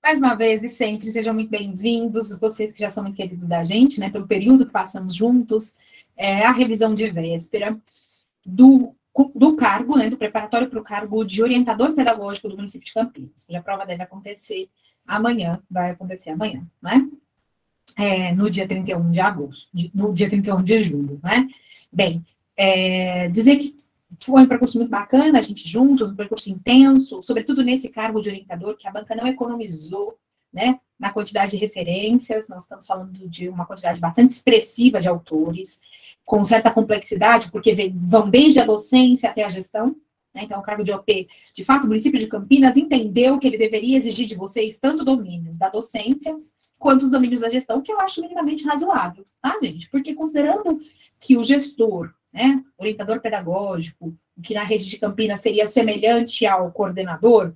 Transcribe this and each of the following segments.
Mais uma vez e sempre, sejam muito bem-vindos, vocês que já são muito queridos da gente, né, pelo período que passamos juntos, a revisão de véspera do cargo, né, do preparatório para o cargo de orientador pedagógico do município de Campinas. A prova deve acontecer amanhã, vai acontecer amanhã, né, no dia 31 de agosto, no dia 31 de julho, né. Bem, dizer que foi um percurso muito bacana, a gente juntos, um percurso intenso, sobretudo nesse cargo de orientador, que a banca não economizou, né, na quantidade de referências. Nós estamos falando de uma quantidade bastante expressiva de autores, com certa complexidade, porque vão desde a docência até a gestão, né. Então, o cargo de OP, de fato, o município de Campinas entendeu que ele deveria exigir de vocês tanto domínios da docência, quanto os domínios da gestão, que eu acho minimamente razoável, tá, gente? Porque considerando que o gestor, né, orientador pedagógico, que na rede de Campinas seria semelhante ao coordenador,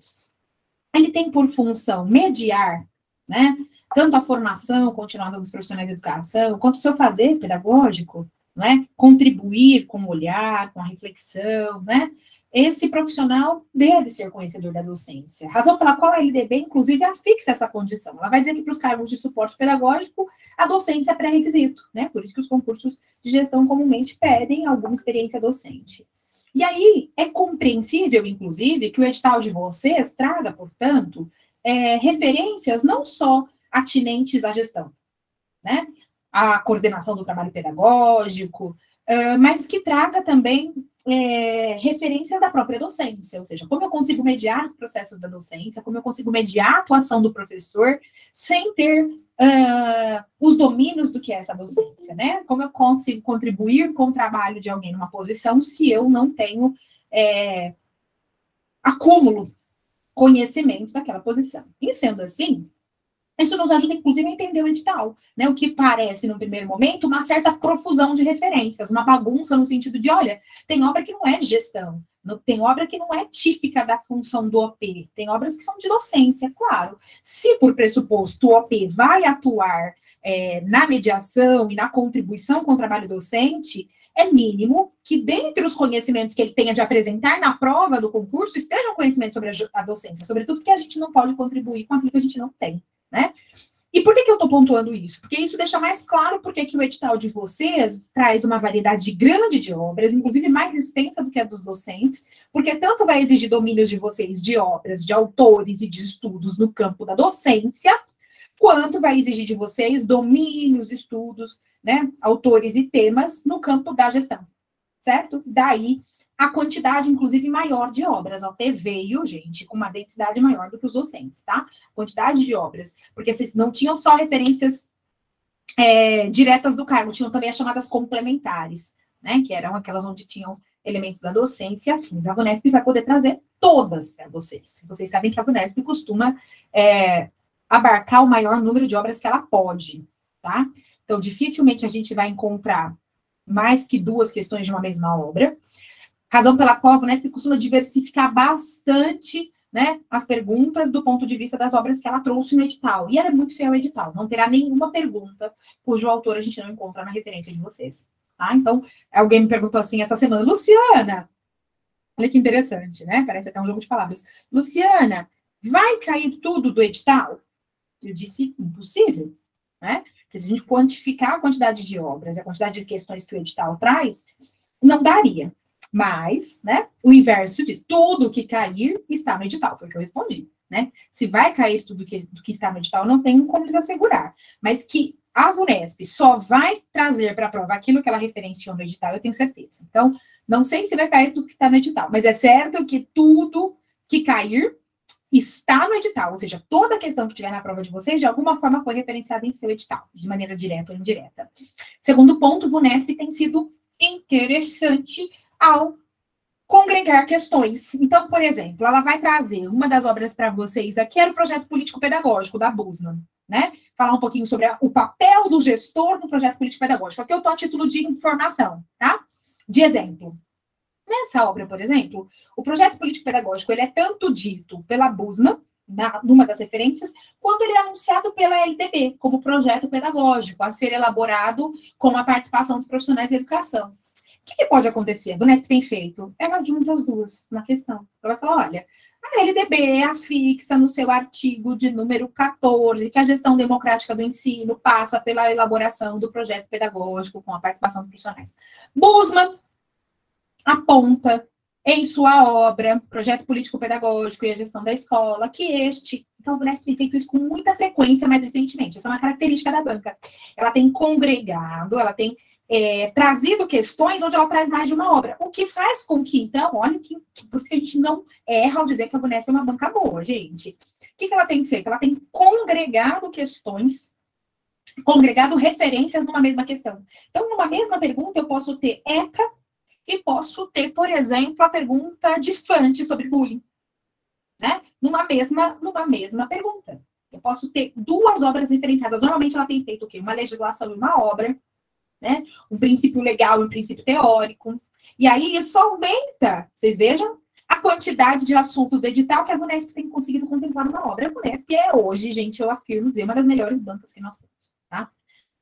ele tem por função mediar, né, tanto a formação continuada dos profissionais de educação, quanto o seu fazer pedagógico, né, contribuir com o olhar, com a reflexão, né. Esse profissional deve ser conhecedor da docência, razão pela qual a LDB, inclusive, afixa essa condição. Ela vai dizer que para os cargos de suporte pedagógico, a docência é pré-requisito, né? Por isso que os concursos de gestão comumente pedem alguma experiência docente. E aí, é compreensível, inclusive, que o edital de vocês traga, portanto, referências não só atinentes à gestão, né? À coordenação do trabalho pedagógico, mas que traga também referências da própria docência, ou seja, como eu consigo mediar os processos da docência, como eu consigo mediar a atuação do professor sem ter os domínios do que é essa docência, né? Como eu consigo contribuir com o trabalho de alguém numa posição se eu não tenho acúmulo, conhecimento daquela posição. E sendo assim, isso nos ajuda, inclusive, a entender o edital, né? O que parece, no primeiro momento, uma certa profusão de referências, uma bagunça no sentido de, olha, tem obra que não é de gestão, tem obra que não é típica da função do OP, tem obras que são de docência, claro. Se, por pressuposto, o OP vai atuar na mediação e na contribuição com o trabalho docente, é mínimo que, dentre os conhecimentos que ele tenha de apresentar na prova do concurso, estejam conhecimentos sobre a docência, sobretudo porque a gente não pode contribuir com aquilo que a gente não tem, né? E por que eu estou pontuando isso? Porque isso deixa mais claro porque que o edital de vocês traz uma variedade grande de obras, inclusive mais extensa do que a dos docentes, porque tanto vai exigir domínios de vocês de obras, de autores e de estudos no campo da docência, quanto vai exigir de vocês domínios, estudos, né, autores e temas no campo da gestão, certo? Daí a quantidade, inclusive, maior de obras. A OP veio, gente, com uma densidade maior do que os docentes, tá? Quantidade de obras. Porque vocês não tinham só referências diretas do cargo, tinham também as chamadas complementares, né? Que eram aquelas onde tinham elementos da docência e afins. A VUNESP vai poder trazer todas para vocês. Vocês sabem que a VUNESP costuma abarcar o maior número de obras que ela pode, tá? Então, dificilmente a gente vai encontrar mais que 2 questões de uma mesma obra. Razão pela qual a VUNESP costuma diversificar bastante, né, as perguntas do ponto de vista das obras que ela trouxe no edital. E ela é muito fiel ao edital. Não terá nenhuma pergunta cujo autor a gente não encontra na referência de vocês. Tá? Então, alguém me perguntou assim essa semana, Luciana, olha que interessante, né? Parece até um jogo de palavras. Luciana, vai cair tudo do edital? Eu disse, impossível, né? Porque se a gente quantificar a quantidade de obras, a quantidade de questões que o edital traz, não daria. Mas, né, o inverso diz, tudo que cair está no edital, foi o que eu respondi, né? Se vai cair tudo do que está no edital, não tem como eles assegurar. Mas que a VUNESP só vai trazer para a prova aquilo que ela referenciou no edital, eu tenho certeza. Então, não sei se vai cair tudo que está no edital, mas é certo que tudo que cair está no edital, ou seja, toda questão que tiver na prova de vocês, de alguma forma foi referenciada em seu edital, de maneira direta ou indireta. Segundo ponto, VUNESP tem sido interessante ao congregar questões. Então, por exemplo, ela vai trazer uma das obras para vocês aqui, era o projeto político-pedagógico da Busman, né? Falar um pouquinho sobre o papel do gestor no projeto político-pedagógico. Aqui eu estou a título de informação, tá? De exemplo. Nessa obra, por exemplo, o projeto político-pedagógico, ele é tanto dito pela Busman, numa das referências, quando ele é anunciado pela LDB, como projeto pedagógico, a ser elaborado com a participação dos profissionais de educação. O que pode acontecer? A VUNESP tem feito? Ela junta as duas na questão. Ela vai falar, olha, A LDB afixa no seu artigo de número 14 que a gestão democrática do ensino passa pela elaboração do projeto pedagógico com a participação dos profissionais. Bussmann aponta em sua obra, Projeto Político-Pedagógico e a Gestão da Escola, que então o Vunesp tem feito isso com muita frequência mais recentemente, essa é uma característica da banca. Ela tem congregado, ela tem trazido questões onde ela traz mais de uma obra, o que faz com que, então, olha, por isso que a gente não erra ao dizer que a Vunesp é uma banca boa, gente. O que ela tem feito? Ela tem congregado questões, congregado referências numa mesma questão. Então, numa mesma pergunta, eu posso ter ECA, e posso ter, por exemplo, a pergunta de Fante sobre bullying, né? Numa mesma pergunta. Eu posso ter duas obras referenciadas. Normalmente ela tem feito o quê? Uma legislação e uma obra, né? Um princípio legal e um princípio teórico. E aí isso aumenta, vocês vejam, a quantidade de assuntos do edital que a Vunesp tem conseguido contemplar numa obra. A Vunesp é hoje, gente, eu afirmo dizer, uma das melhores bancas que nós temos, tá?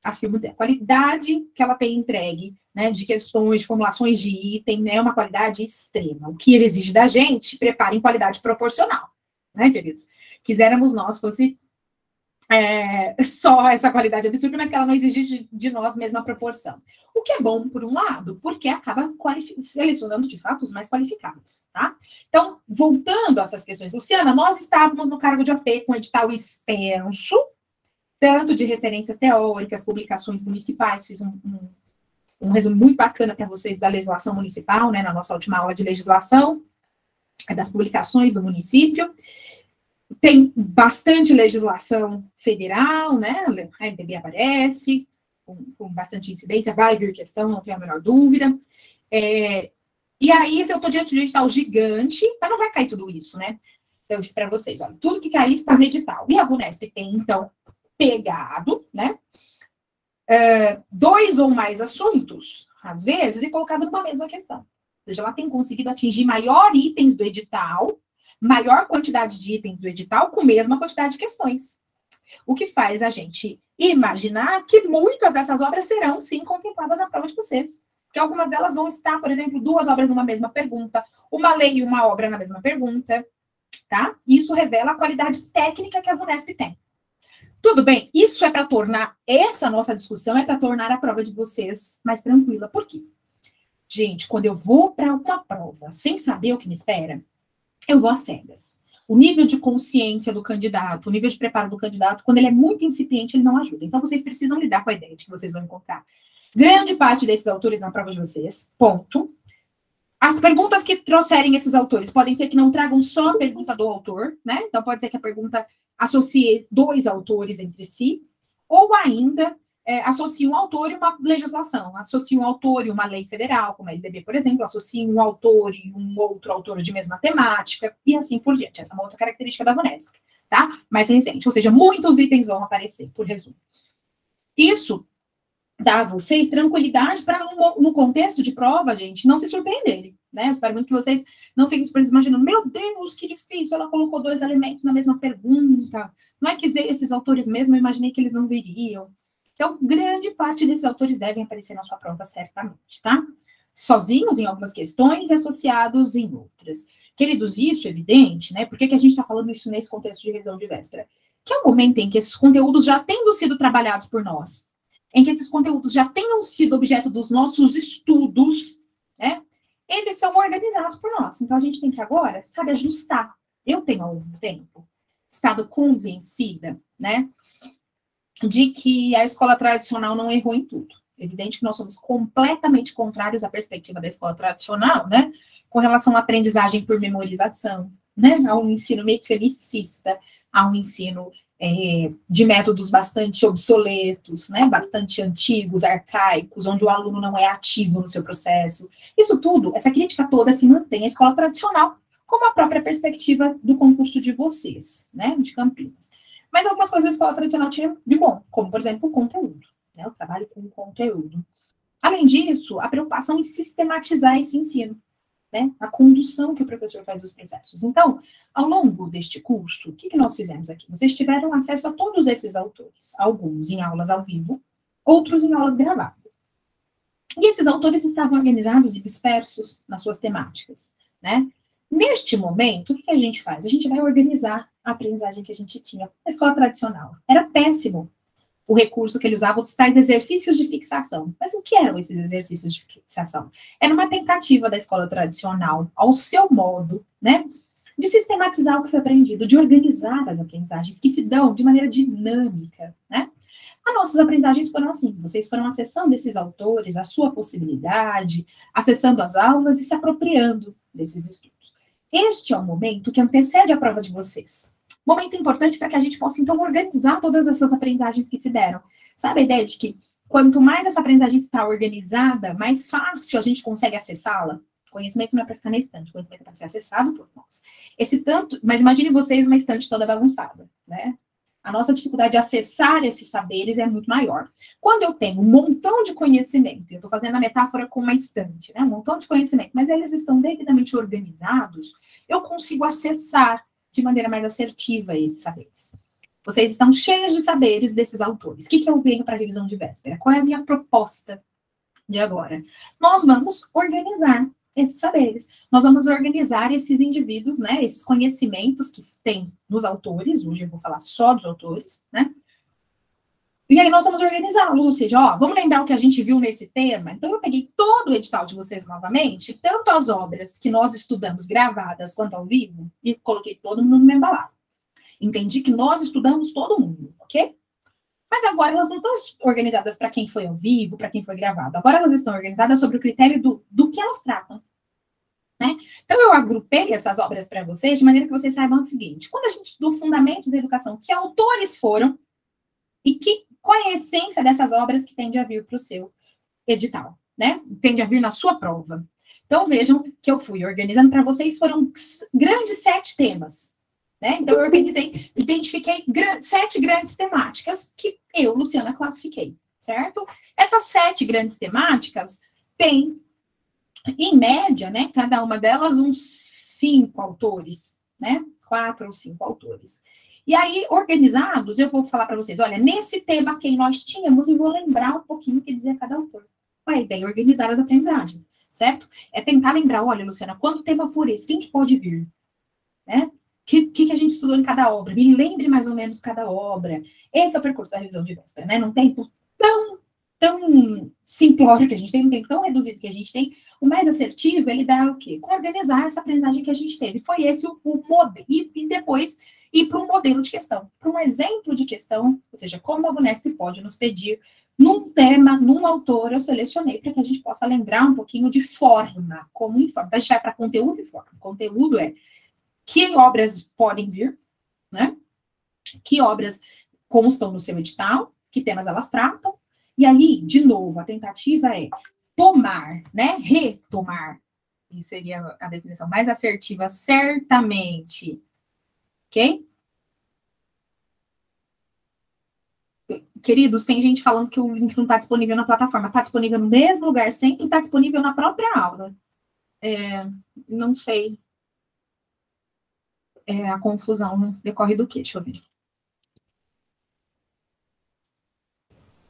Afirmo dizer, a qualidade que ela tem entregue, né, de questões, de formulações de item, né, é uma qualidade extrema. O que ele exige da gente, prepara em qualidade proporcional, né, queridos? Quiséramos nós fosse só essa qualidade absurda, mas que ela não exige de nós mesma proporção. O que é bom, por um lado, porque acaba selecionando, de fato, os mais qualificados, tá? Então, voltando a essas questões, Luciana, nós estávamos no cargo de OP com edital extenso, tanto de referências teóricas, publicações municipais, fiz um resumo muito bacana para vocês da legislação municipal, né, na nossa última aula de legislação, das publicações do município. Tem bastante legislação federal, né, a LDB aparece, com bastante incidência, vai vir questão, não tenho a menor dúvida. E aí, se eu estou diante de um edital gigante, mas não vai cair tudo isso, né? Eu disse para vocês, olha, tudo que cair está no edital. E a Vunesp tem, então, pegado, né, dois ou mais assuntos, às vezes, e colocado numa mesma questão. Ou seja, ela tem conseguido atingir maior itens do edital, maior quantidade de itens do edital, com a mesma quantidade de questões. O que faz a gente imaginar que muitas dessas obras serão, sim, contempladas na prova de vocês. Porque algumas delas vão estar, por exemplo, duas obras numa mesma pergunta, uma lei e uma obra na mesma pergunta, tá? Isso revela a qualidade técnica que a Vunesp tem. Tudo bem, isso é para tornar, essa nossa discussão é para tornar a prova de vocês mais tranquila. Por quê? Gente, quando eu vou para uma prova sem saber o que me espera, eu vou às cegas. O nível de consciência do candidato, o nível de preparo do candidato, quando ele é muito incipiente, ele não ajuda. Então, vocês precisam lidar com a ideia de que vocês vão encontrar grande parte desses autores na prova de vocês, ponto. As perguntas que trouxerem esses autores podem ser que não tragam só a pergunta do autor, né? Então, pode ser que a pergunta associe dois autores entre si, ou ainda associe um autor e uma legislação, associe um autor e uma lei federal, como a LDB, por exemplo, associe um autor e um outro autor de mesma temática, e assim por diante. Essa é uma outra característica da Vunesp, tá? Mais recente, ou seja, muitos itens vão aparecer, por resumo. Isso dá a vocês tranquilidade para, no contexto de prova, gente, não se surpreenderem, né? Eu espero muito que vocês não fiquem imaginando, meu Deus, que difícil, ela colocou dois elementos na mesma pergunta, não é que veio esses autores mesmo, eu imaginei que eles não viriam. Então, grande parte desses autores devem aparecer na sua prova, certamente, tá? Sozinhos em algumas questões e associados em outras. Queridos, isso é evidente, né? Por que a gente está falando isso nesse contexto de revisão de véspera? Que é o momento em que esses conteúdos já tendo sido trabalhados por nós, em que esses conteúdos já tenham sido objeto dos nossos estudos, né? Eles são organizados por nós. Então, a gente tem que agora, sabe, ajustar. Eu tenho, há algum tempo, estado convencida, né, de que a escola tradicional não errou em tudo. Evidente que nós somos completamente contrários à perspectiva da escola tradicional, né, com relação à aprendizagem por memorização, né, a um ensino mecanicista, a um ensino de métodos bastante obsoletos, né, bastante antigos, arcaicos, onde o aluno não é ativo no seu processo. Isso tudo, essa crítica toda se mantém a escola tradicional, como a própria perspectiva do concurso de vocês, né, de Campinas. Mas algumas coisas a escola tradicional tinha de bom, como, por exemplo, o conteúdo, né, o trabalho com o conteúdo. Além disso, a preocupação em sistematizar esse ensino, né, a condução que o professor faz dos processos. Então, ao longo deste curso, o que nós fizemos aqui? Vocês tiveram acesso a todos esses autores, alguns em aulas ao vivo, outros em aulas gravadas. E esses autores estavam organizados e dispersos nas suas temáticas, né? Neste momento, o que a gente faz? A gente vai organizar a aprendizagem que a gente tinha na escola tradicional. Era péssimo o recurso que ele usava, os tais exercícios de fixação. Mas o que eram esses exercícios de fixação? Era uma tentativa da escola tradicional, ao seu modo, né, de sistematizar o que foi aprendido, de organizar as aprendizagens que se dão de maneira dinâmica, né? As nossas aprendizagens foram assim, vocês foram acessando esses autores, a sua possibilidade, acessando as aulas e se apropriando desses estudos. Este é o momento que antecede a prova de vocês. Momento importante para que a gente possa, então, organizar todas essas aprendizagens que se deram. Sabe a ideia de que quanto mais essa aprendizagem está organizada, mais fácil a gente consegue acessá-la? Conhecimento não é para ficar na estante, conhecimento é para ser acessado por nós. Esse tanto, mas imagine vocês uma estante toda bagunçada, né? A nossa dificuldade de acessar esses saberes é muito maior. Quando eu tenho um montão de conhecimento, eu estou fazendo a metáfora com uma estante, né? Um montão de conhecimento, mas eles estão devidamente organizados, eu consigo acessar de maneira mais assertiva esses saberes. Vocês estão cheios de saberes desses autores. O que eu venho para a revisão de véspera? Qual é a minha proposta de agora? Nós vamos organizar esses saberes. Nós vamos organizar esses indivíduos, né, esses conhecimentos que tem nos autores, hoje eu vou falar só dos autores, né, e aí nós vamos organizá-los, ou seja, ó, vamos lembrar o que a gente viu nesse tema? Então eu peguei todo o edital de vocês novamente, tanto as obras que nós estudamos gravadas quanto ao vivo, e coloquei todo mundo no mesmo balaio. Entendi que nós estudamos todo mundo, ok? Mas agora elas não estão organizadas para quem foi ao vivo, para quem foi gravado. Agora elas estão organizadas sobre o critério do que elas tratam. Né? Então, eu agrupei essas obras para vocês de maneira que vocês saibam o seguinte. Quando a gente estudou Fundamentos da Educação, que autores foram e qual é a essência dessas obras que tende a vir para o seu edital, né? Tende a vir na sua prova. Então, vejam que eu fui organizando para vocês, foram grandes 7 temas. Né? Então, eu organizei, identifiquei 7 grandes temáticas que eu, Luciana, classifiquei, certo? Essas 7 grandes temáticas têm, em média, né, cada uma delas, uns 5 autores, né? 4 ou 5 autores. E aí, organizados, eu vou falar para vocês, olha, nesse tema quem nós tínhamos, eu vou lembrar um pouquinho o que dizia cada autor. Qual é a ideia? Organizar as aprendizagens, certo? É tentar lembrar, olha, Luciana, quando o tema for esse, quem que pode vir? Né? Que a gente estudou em cada obra? Me lembre mais ou menos cada obra. Esse é o percurso da revisão de véspera, né? Num tempo tão simplório que a gente tem, num tempo tão reduzido que a gente tem, o mais assertivo, ele dá o quê? Organizar essa aprendizagem que a gente teve. Foi esse o modelo. E depois ir para um modelo de questão, para um exemplo de questão, ou seja, como a Vunesp pode nos pedir num tema, num autor, eu selecionei para que a gente possa lembrar um pouquinho de forma, como em forma. Então, a gente vai para conteúdo e forma. Conteúdo é que obras podem vir, né? Que obras constam no seu edital, que temas elas tratam. E aí, de novo, a tentativa é tomar, né? Retomar. E seria a definição mais assertiva, certamente. Ok? Queridos, tem gente falando que o link não está disponível na plataforma. Está disponível no mesmo lugar sempre, está disponível na própria aula. Não sei. A confusão decorre do quê? Deixa eu ver.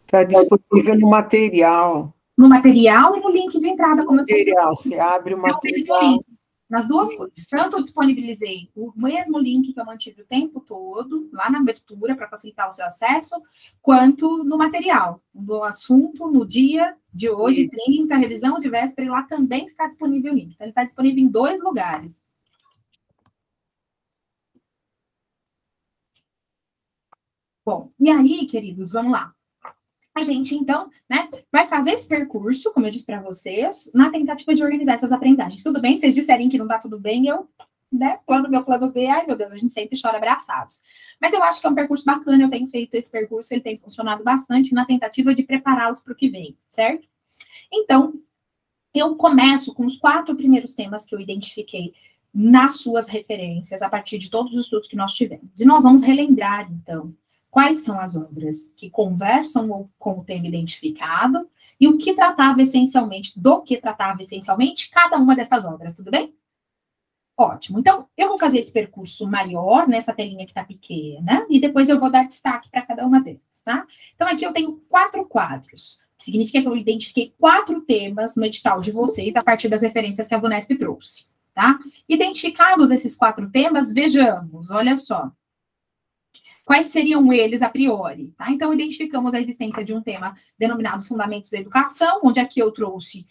Está disponível no material. No material e no link de entrada, como eu disse. Material, você abre o material. Nas duas coisas. Tanto eu disponibilizei o mesmo link que eu mantive o tempo todo, lá na abertura, para facilitar o seu acesso, quanto no material, do assunto, no dia de hoje, 30, revisão de véspera, e lá também está disponível o link. Então, ele está disponível em 2 lugares. Bom, e aí, queridos, vamos lá. A gente, então, né, vai fazer esse percurso, como eu disse para vocês, na tentativa de organizar essas aprendizagens. Tudo bem? Vocês disserem que não está tudo bem, eu, né, plano B, ai, meu Deus, a gente sempre chora abraçados. Mas eu acho que é um percurso bacana, eu tenho feito esse percurso, ele tem funcionado bastante na tentativa de prepará-los para o que vem, certo? Então, eu começo com os 4 primeiros temas que eu identifiquei nas suas referências, a partir de todos os estudos que nós tivemos. E nós vamos relembrar, então, quais são as obras que conversam com o tema identificado e o que tratava essencialmente, do que tratava essencialmente cada uma dessas obras, tudo bem? Ótimo. Então, eu vou fazer esse percurso maior nessa telinha que está pequena e depois eu vou dar destaque para cada uma delas, tá? Então, aqui eu tenho 4 quadros, que significa que eu identifiquei 4 temas no edital de vocês a partir das referências que a Vunesp trouxe, tá? Identificados esses 4 temas, vejamos, olha só. Quais seriam eles a priori? Tá? Então, identificamos a existência de um tema denominado Fundamentos da Educação, onde aqui eu trouxe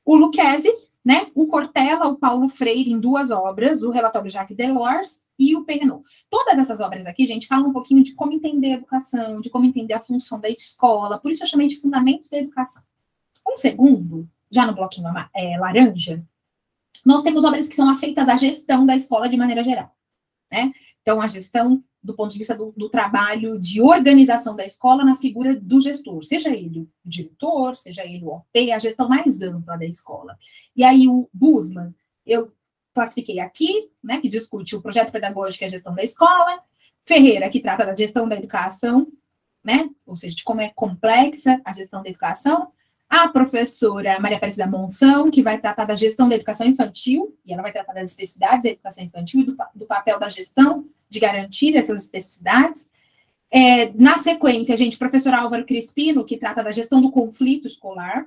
o Lucchesi, né, o Cortella, o Paulo Freire em 2 obras, o relatório Jacques Delors e o Perrenot. Todas essas obras aqui, gente, falam um pouquinho de como entender a educação, de como entender a função da escola, por isso eu chamei de Fundamentos da Educação. Um segundo, já no bloquinho laranja, nós temos obras que são afeitas à gestão da escola de maneira geral, né? Então, a gestão do ponto de vista do trabalho de organização da escola na figura do gestor, seja ele o diretor, seja ele o OP, a gestão mais ampla da escola. E aí o Bussmann, eu classifiquei aqui, né, que discute o projeto pedagógico e a gestão da escola, Ferreira, que trata da gestão da educação, né, ou seja, de como é complexa a gestão da educação, a professora Maria Aparecida Monção, que vai tratar da gestão da educação infantil, e ela vai tratar das especificidades da educação infantil e do papel da gestão de garantir essas especificidades. Na sequência, gente, o professor Álvaro Crispino, que trata da gestão do conflito escolar,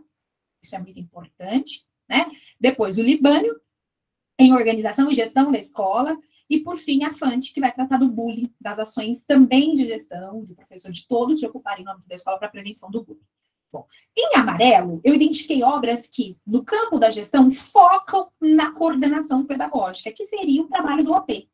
isso é muito importante, né? Depois, o Libânio, em organização e gestão da escola, e, por fim, a Fante, que vai tratar do bullying, das ações também de gestão, do professor, de todos se ocuparem no âmbito da escola para a prevenção do bullying. Bom, em amarelo, eu identifiquei obras que, no campo da gestão, focam na coordenação pedagógica, que seria o trabalho do OP.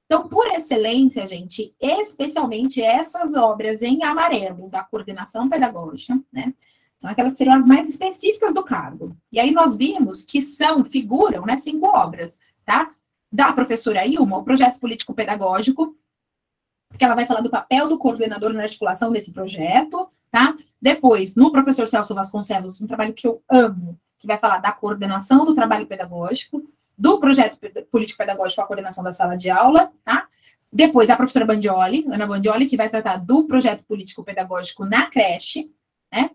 Então, por excelência, gente, especialmente essas obras em amarelo, da coordenação pedagógica, né, são aquelas que seriam as mais específicas do cargo. E aí nós vimos que figuram, né, 5 obras, tá? Da professora Ilma, o projeto político-pedagógico, porque ela vai falar do papel do coordenador na articulação desse projeto, tá? Depois, no professor Celso Vasconcelos, um trabalho que eu amo, que vai falar da coordenação do trabalho pedagógico, do projeto político-pedagógico, a coordenação da sala de aula, tá? Depois, a professora Bandioli, Ana Bandioli, que vai tratar do projeto político-pedagógico na creche, né?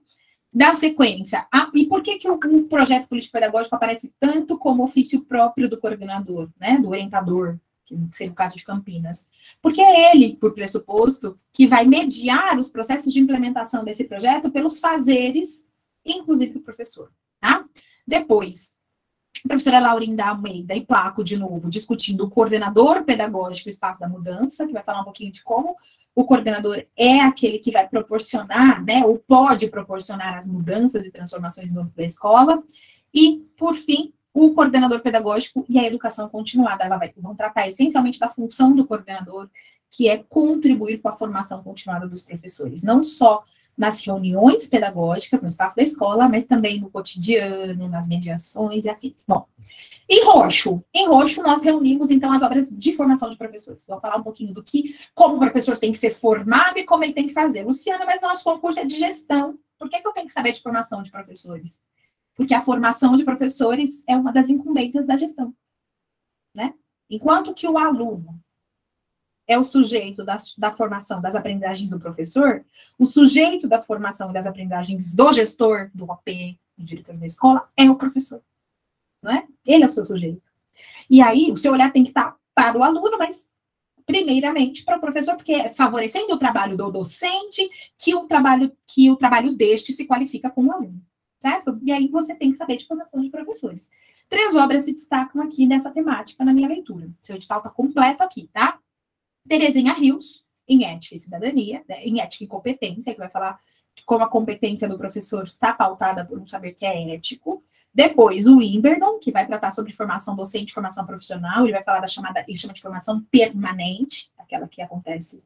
Da sequência, e por que o projeto político-pedagógico aparece tanto como ofício próprio do coordenador, né? Do orientador, que seria o caso de Campinas? Porque é ele, por pressuposto, que vai mediar os processos de implementação desse projeto pelos fazeres, inclusive do professor, tá? Depois, a professora Laurinda Almeida e Placo, de novo, discutindo o coordenador pedagógico e espaço da mudança, que vai falar um pouquinho de como o coordenador é aquele que vai proporcionar, né, ou pode proporcionar as mudanças e transformações no âmbito da escola. E, por fim, o coordenador pedagógico e a educação continuada. Vão tratar essencialmente da função do coordenador, que é contribuir com a formação continuada dos professores, não só nas reuniões pedagógicas, no espaço da escola, mas também no cotidiano, nas mediações e afins. Bom, em roxo nós reunimos, então, as obras de formação de professores. Vou falar um pouquinho como o professor tem que ser formado e como ele tem que fazer. Luciana, mas nosso concurso é de gestão. Por que eu tenho que saber de formação de professores? Porque a formação de professores é uma das incumbências da gestão, né? Enquanto que o aluno é o sujeito da formação das aprendizagens do professor, o sujeito da formação e das aprendizagens do gestor, do OP, do diretor da escola, é o professor, não é? Ele é o seu sujeito. E aí, o seu olhar tem que estar para o aluno, mas, primeiramente, para o professor, porque é favorecendo o trabalho do docente que o trabalho deste se qualifica como aluno, certo? E aí, você tem que saber de formação de professores. 3 obras se destacam aqui nessa temática na minha leitura. O seu edital está completo aqui, tá? Terezinha Rios, em Ética e Cidadania, né, em Ética e Competência, que vai falar de como a competência do professor está pautada por um saber que é ético. Depois, o Imberdon, que vai tratar sobre formação docente, formação profissional, ele vai falar ele chama de formação permanente, aquela que acontece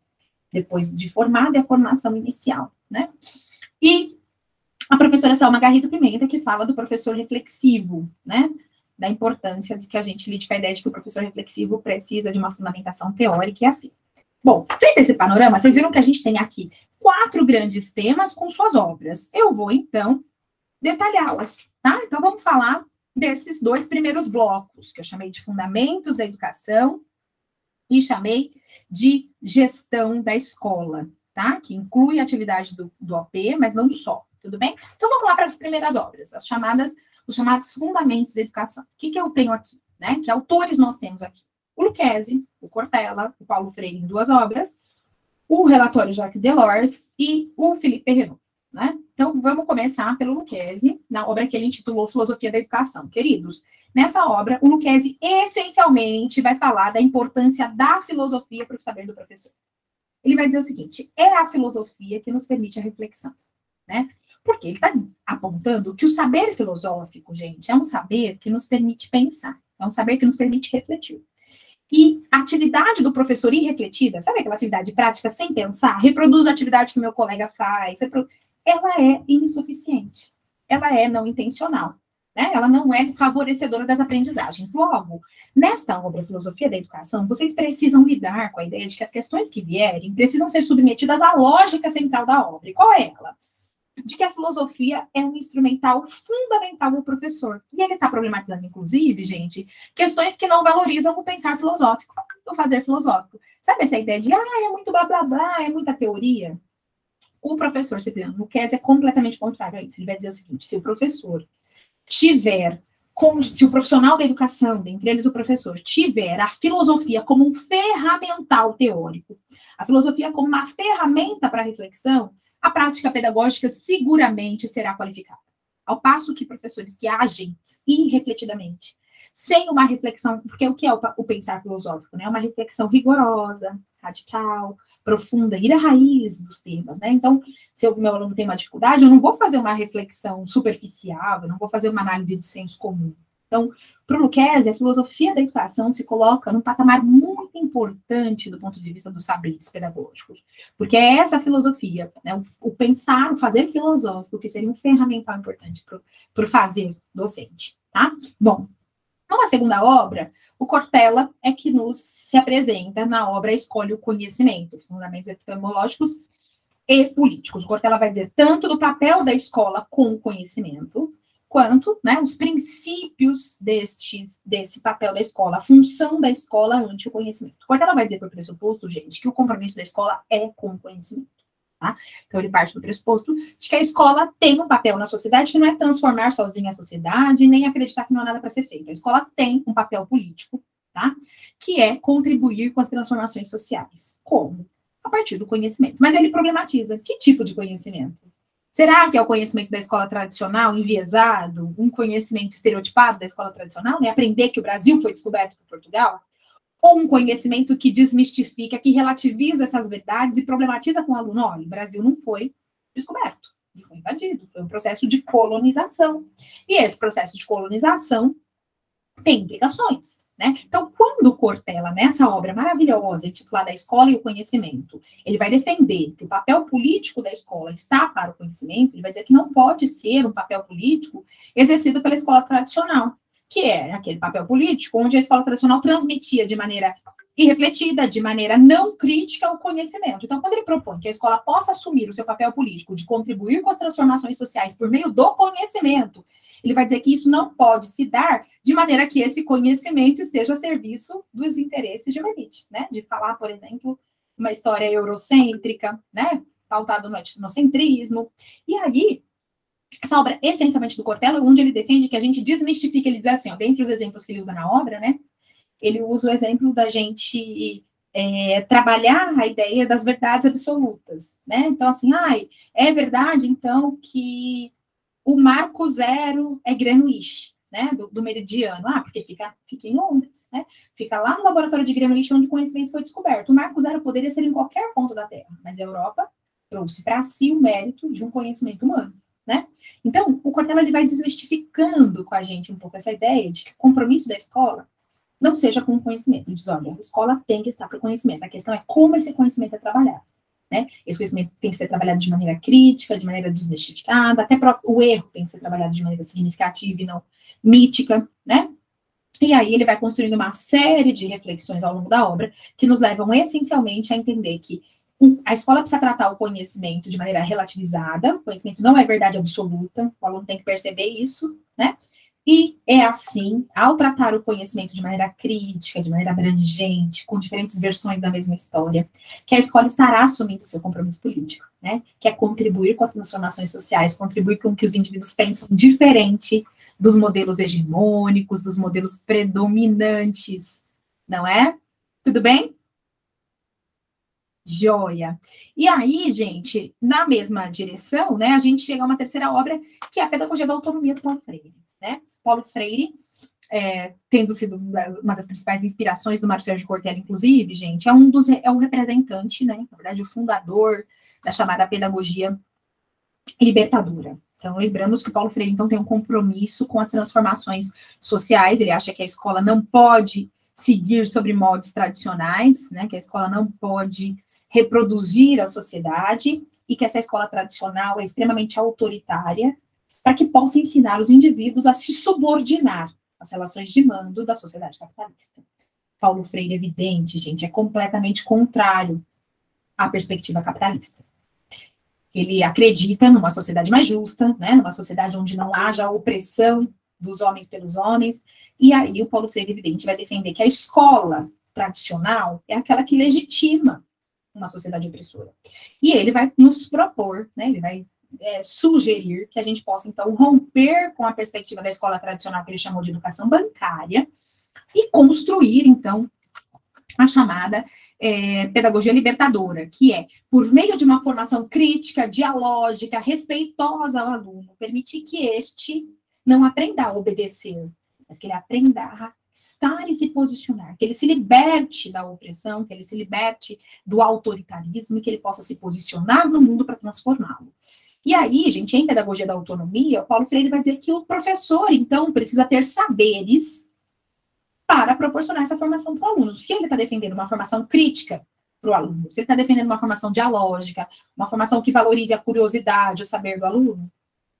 depois de formada, e a formação inicial, né? E a professora Selma Garrido Pimenta, que fala do professor reflexivo, né? Da importância de que a gente lide com a ideia de que o professor reflexivo precisa de uma fundamentação teórica e afim. Bom, feito esse panorama, vocês viram que a gente tem aqui 4 grandes temas com suas obras. Eu vou, então, detalhá-las, tá? Então, vamos falar desses 2 primeiros blocos, que eu chamei de Fundamentos da Educação e chamei de Gestão da Escola, tá? Que inclui a atividade do OP, mas não só, tudo bem? Então, vamos lá para as primeiras obras, os chamados Fundamentos da Educação. O que eu tenho aqui, né? Que autores nós temos aqui? O Lucchesi, o Cortella, o Paulo Freire em 2 obras, o relatório Jacques Delors e o Philippe Perrenot. né? Então, vamos começar pelo Lucchesi, na obra que ele intitulou Filosofia da Educação. Queridos, nessa obra, o Lucchesi essencialmente vai falar da importância da filosofia para o saber do professor. Ele vai dizer o seguinte: é a filosofia que nos permite a reflexão, né? Porque ele está apontando que o saber filosófico, gente, é um saber que nos permite pensar, é um saber que nos permite refletir. E a atividade do professor irrefletida, sabe aquela atividade prática sem pensar? Reproduz a atividade que o meu colega faz. Ela é insuficiente. Ela é não intencional. Né? Ela não é favorecedora das aprendizagens. Logo, nesta obra Filosofia da Educação, vocês precisam lidar com a ideia de que as questões que vierem precisam ser submetidas à lógica central da obra. E qual é ela? De que a filosofia é um instrumental fundamental do professor. E ele está problematizando, inclusive, gente, questões que não valorizam o pensar filosófico, o fazer filosófico. Sabe essa ideia de, é muito blá, blá, blá, é muita teoria? O professor Cipriano Lucchesi é completamente contrário a isso. Ele vai dizer o seguinte: se o professor tiver, se o profissional da educação, dentre eles o professor, tiver a filosofia como um ferramental teórico, a filosofia como uma ferramenta para a reflexão, a prática pedagógica seguramente será qualificada. Ao passo que professores que agem irrefletidamente, sem uma reflexão, porque o que é o pensar filosófico? Né? Uma reflexão rigorosa, radical, profunda, ir à raiz dos temas. Né? Então, se o meu aluno tem uma dificuldade, eu não vou fazer uma reflexão superficial, eu não vou fazer uma análise de senso comum. Então, para o Lucchesi, a filosofia da educação se coloca num patamar muito importante do ponto de vista dos saberes pedagógicos, porque é essa filosofia, né, o pensar, o fazer filosófico, que seria um ferramental importante para o fazer docente, tá? Bom, numa segunda obra, o Cortella é que nos se apresenta na obra Escolhe o Conhecimento, Fundamentos Epistemológicos e Políticos. O Cortella vai dizer tanto do papel da escola com o conhecimento, quanto, né, os princípios desse papel da escola, a função da escola ante o conhecimento. Cortella vai dizer por pressuposto, gente, que o compromisso da escola é com o conhecimento. Tá? Então, ele parte do pressuposto de que a escola tem um papel na sociedade que não é transformar sozinha a sociedade, nem acreditar que não há nada para ser feito. A escola tem um papel político, tá? Que é contribuir com as transformações sociais. Como? A partir do conhecimento. Mas ele problematiza. Que tipo de conhecimento? Será que é o conhecimento da escola tradicional, enviesado, um conhecimento estereotipado da escola tradicional, né? Aprender que o Brasil foi descoberto por Portugal? Ou um conhecimento que desmistifica, que relativiza essas verdades e problematiza com o aluno? Olha, o Brasil não foi descoberto, ele foi invadido, foi um processo de colonização. E esse processo de colonização tem implicações. Né? Então, quando o Cortella, nessa obra maravilhosa, intitulada A Escola e o Conhecimento, ele vai defender que o papel político da escola está para o conhecimento, ele vai dizer que não pode ser um papel político exercido pela escola tradicional, que é aquele papel político onde a escola tradicional transmitia de maneira irrefletida, de maneira não crítica, o conhecimento. Então, quando ele propõe que a escola possa assumir o seu papel político de contribuir com as transformações sociais por meio do conhecimento, ele vai dizer que isso não pode se dar de maneira que esse conhecimento esteja a serviço dos interesses de uma elite, né? De falar, por exemplo, uma história eurocêntrica, né? Pautada no etnocentrismo. E aí, essa obra, essencialmente do Cortella, onde ele defende que a gente desmistifica, ele diz assim, ó, dentre os exemplos que ele usa na obra, né? Ele usa o exemplo da gente trabalhar a ideia das verdades absolutas, né? Então, assim, é verdade, então, que o marco zero é Greenwich, né? Do meridiano. Porque fica em Londres, né? Fica lá no laboratório de Greenwich, onde o conhecimento foi descoberto. O marco zero poderia ser em qualquer ponto da Terra, mas a Europa trouxe para si o mérito de um conhecimento humano, né? Então, o Cortella ele vai desmistificando com a gente um pouco essa ideia de que o compromisso da escola não seja com o conhecimento. Ele diz, olha, a escola tem que estar para o conhecimento. A questão é como esse conhecimento é trabalhado. Né? Esse conhecimento tem que ser trabalhado de maneira crítica, de maneira desmistificada, até o erro tem que ser trabalhado de maneira significativa e não mítica, né? E aí ele vai construindo uma série de reflexões ao longo da obra que nos levam essencialmente a entender que a escola precisa tratar o conhecimento de maneira relativizada, o conhecimento não é verdade absoluta, o aluno tem que perceber isso, né? E é assim, ao tratar o conhecimento de maneira crítica, de maneira abrangente, com diferentes versões da mesma história, que a escola estará assumindo o seu compromisso político, né? Que é contribuir com as transformações sociais, contribuir com que os indivíduos pensem diferente dos modelos hegemônicos, dos modelos predominantes, não é? Tudo bem? Joia. E aí, gente, na mesma direção, né, a gente chega a uma terceira obra, que é a Pedagogia da Autonomia do Paulo Freire, né? Paulo Freire, tendo sido uma das principais inspirações do Mário Sérgio Cortella, inclusive, gente, é um representante, né, na verdade, o fundador da chamada pedagogia libertadora. Então, lembramos que o Paulo Freire, então, tem um compromisso com as transformações sociais, ele acha que a escola não pode seguir sobre moldes tradicionais, né, que a escola não pode reproduzir a sociedade, e que essa escola tradicional é extremamente autoritária, para que possa ensinar os indivíduos a se subordinar às relações de mando da sociedade capitalista. Paulo Freire, evidente, gente, é completamente contrário à perspectiva capitalista. Ele acredita numa sociedade mais justa, né, numa sociedade onde não haja opressão dos homens pelos homens, e aí o Paulo Freire, evidente, vai defender que a escola tradicional é aquela que legitima uma sociedade opressora. E ele vai nos propor, né, ele vai sugerir que a gente possa, então, romper com a perspectiva da escola tradicional que ele chamou de educação bancária e construir, então, a chamada pedagogia libertadora, que é, por meio de uma formação crítica, dialógica, respeitosa ao aluno, permitir que este não aprenda a obedecer, mas que ele aprenda a estar e se posicionar, que ele se liberte da opressão, que ele se liberte do autoritarismo, e que ele possa se posicionar no mundo para transformá-lo. E aí, gente, em pedagogia da autonomia, o Paulo Freire vai dizer que o professor, então, precisa ter saberes para proporcionar essa formação para o aluno. Se ele está defendendo uma formação crítica para o aluno, se ele está defendendo uma formação dialógica, uma formação que valorize a curiosidade, o saber do aluno,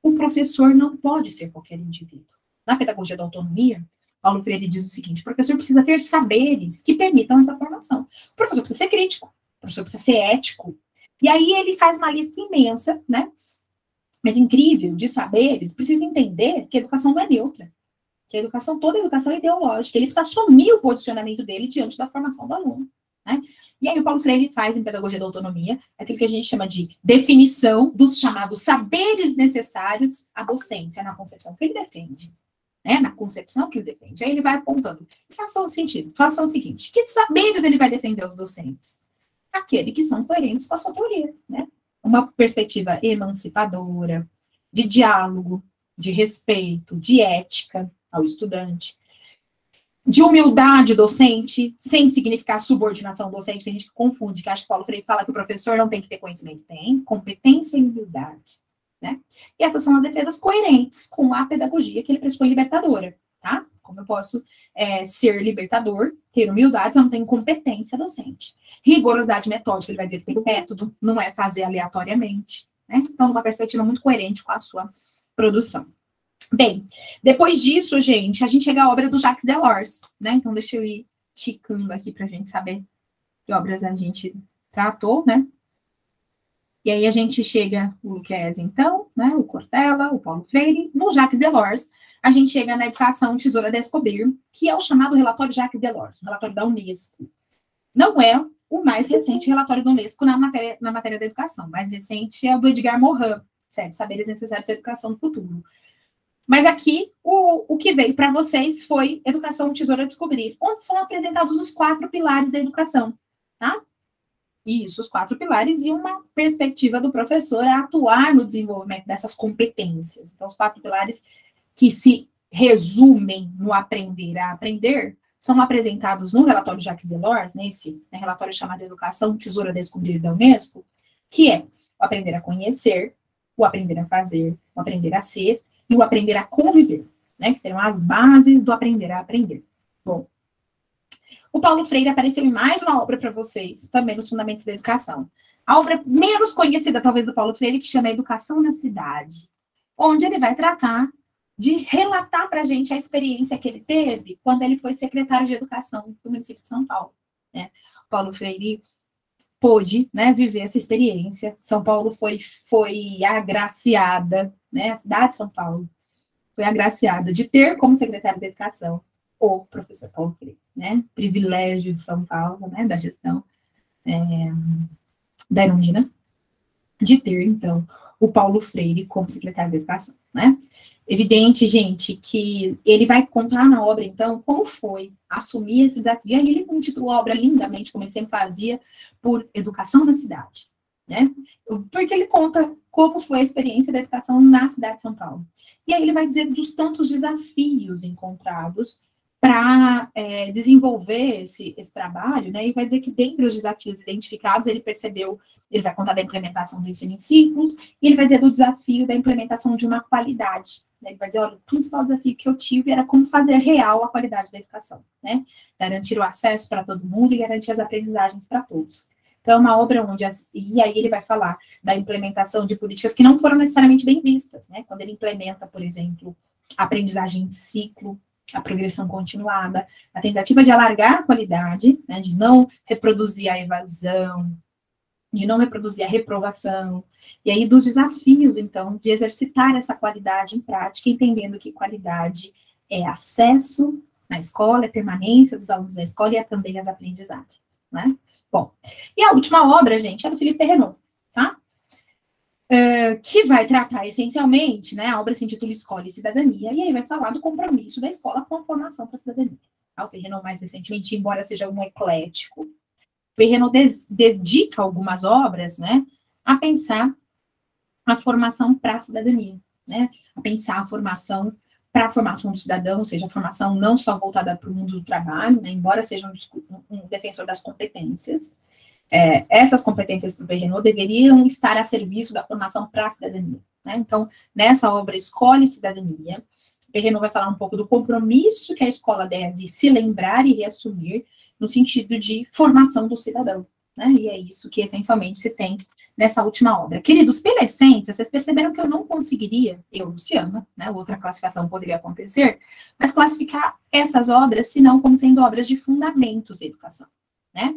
o professor não pode ser qualquer indivíduo. Na pedagogia da autonomia, Paulo Freire diz o seguinte: o professor precisa ter saberes que permitam essa formação. O professor precisa ser crítico, o professor precisa ser ético. E aí ele faz uma lista imensa, né? Mas incrível, de saberes, precisa entender que a educação não é neutra. Que a educação, toda a educação é ideológica. Ele precisa assumir o posicionamento dele diante da formação do aluno, né? E aí o Paulo Freire faz, em pedagogia da autonomia, aquilo que a gente chama de definição dos chamados saberes necessários à docência, na concepção que ele defende. Né? Na concepção que ele defende. Aí ele vai apontando. Façam o seguinte: que saberes ele vai defender aos docentes? Aqueles que são coerentes com a sua teoria, né? Uma perspectiva emancipadora, de diálogo, de respeito, de ética ao estudante, de humildade docente, sem significar subordinação docente. Tem gente que confunde, que acha que o Paulo Freire fala que o professor não tem que ter conhecimento. Tem, competência e humildade, né? E essas são as defesas coerentes com a pedagogia que ele pressupõe libertadora, tá? Como eu posso ser libertador, ter humildade, se eu não tenho competência docente. Rigorosidade metódica, ele vai dizer que tem método, não é fazer aleatoriamente, né? Então, numa perspectiva muito coerente com a sua produção. Bem, depois disso, gente, a gente chega à obra do Jacques Delors, né? Então, deixa eu ir ticando aqui para a gente saber que obras a gente tratou, né? E aí a gente chega o Luquez, então, né? O Cortella, o Paulo Freire, no Jacques Delors, a gente chega na Educação Tesouro a Descobrir, que é o chamado relatório Jacques Delors, o relatório da Unesco. Não é o mais recente relatório da Unesco na matéria da educação. O mais recente é o do Edgar Morin, 7 Saberes Necessários à Educação do Futuro. Mas aqui, o que veio para vocês foi Educação Tesouro a Descobrir, onde são apresentados os 4 pilares da educação, tá? Isso, os 4 pilares e uma perspectiva do professor a atuar no desenvolvimento dessas competências. Então, os 4 pilares que se resumem no aprender a aprender são apresentados no relatório Jacques Delors, nesse relatório chamado Educação Tesouro a Descobrir da Unesco, que é o aprender a conhecer, o aprender a fazer, o aprender a ser e o aprender a conviver, né? Que serão as bases do aprender a aprender. Bom, o Paulo Freire apareceu em mais uma obra para vocês, também nos Fundamentos da Educação. A obra menos conhecida, talvez, do Paulo Freire, que chama Educação na Cidade, onde ele vai tratar de relatar para a gente a experiência que ele teve quando ele foi secretário de Educação do município de São Paulo, né? O Paulo Freire pôde, né, viver essa experiência. São Paulo foi agraciada, né, a cidade de São Paulo foi agraciada de ter como secretário de Educação o professor Paulo Freire, né? Privilégio de São Paulo, né, da gestão da Erundina, de ter, então, o Paulo Freire como secretário de Educação, né? Evidente, gente, que ele vai contar na obra, então, como foi assumir esse desafio. E aí ele intitulou a obra lindamente, como ele sempre fazia, por Educação na Cidade, né? Porque ele conta como foi a experiência da educação na cidade de São Paulo. E aí ele vai dizer dos tantos desafios encontrados para desenvolver esse trabalho, né? E vai dizer que dentre os desafios identificados, ele percebeu, ele vai contar da implementação do ensino em ciclos, e ele vai dizer do desafio da implementação de uma qualidade. Né? Ele vai dizer, olha, o principal desafio que eu tive era como fazer real a qualidade da educação, né? Garantir o acesso para todo mundo e garantir as aprendizagens para todos. Então, é uma obra onde, e aí ele vai falar da implementação de políticas que não foram necessariamente bem vistas, né? Quando ele implementa, por exemplo, a aprendizagem de ciclo, a progressão continuada, a tentativa de alargar a qualidade, né, de não reproduzir a evasão, de não reproduzir a reprovação, e aí dos desafios, então, de exercitar essa qualidade em prática, entendendo que qualidade é acesso na escola, é permanência dos alunos na escola e é também as aprendizagens, né? Bom, e a última obra, gente, é do Felipe Perrenot, tá? Que vai tratar essencialmente, né, a obra se intitula Escola e Cidadania, e aí vai falar do compromisso da escola com a formação para a cidadania. O Perrenot, mais recentemente, embora seja um eclético, o Perrenot dedica algumas obras, né, a pensar a formação para a cidadania, né, a pensar a formação para a formação do cidadão, ou seja, a formação não só voltada para o mundo do trabalho, né, embora seja um defensor das competências, essas competências para o Perrenot deveriam estar a serviço da formação para a cidadania. Né? Então, nessa obra Escola e Cidadania, o Perrenot vai falar um pouco do compromisso que a escola deve se lembrar e reassumir no sentido de formação do cidadão. Né? E é isso que, essencialmente, se tem nessa última obra. Queridos, pela essência, vocês perceberam que eu não conseguiria, eu, Luciana, né, outra classificação poderia acontecer, mas classificar essas obras, senão como sendo obras de fundamentos da educação. Né?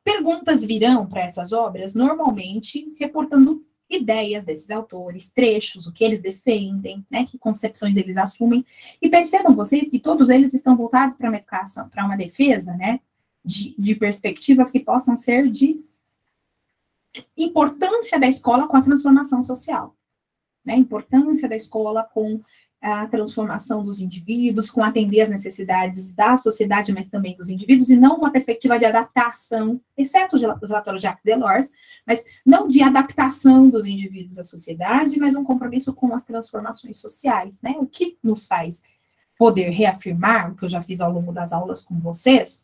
Perguntas virão para essas obras, normalmente reportando ideias desses autores, trechos, o que eles defendem, né, que concepções eles assumem, e percebam vocês que todos eles estão voltados para uma educação, para uma defesa, né, de perspectivas que possam ser de importância da escola com a transformação social, né, importância da escola com a transformação dos indivíduos, com atender às necessidades da sociedade, mas também dos indivíduos, e não uma perspectiva de adaptação, exceto o relatório de Jacques Delors, mas não de adaptação dos indivíduos à sociedade, mas um compromisso com as transformações sociais, né? O que nos faz poder reafirmar, o que eu já fiz ao longo das aulas com vocês,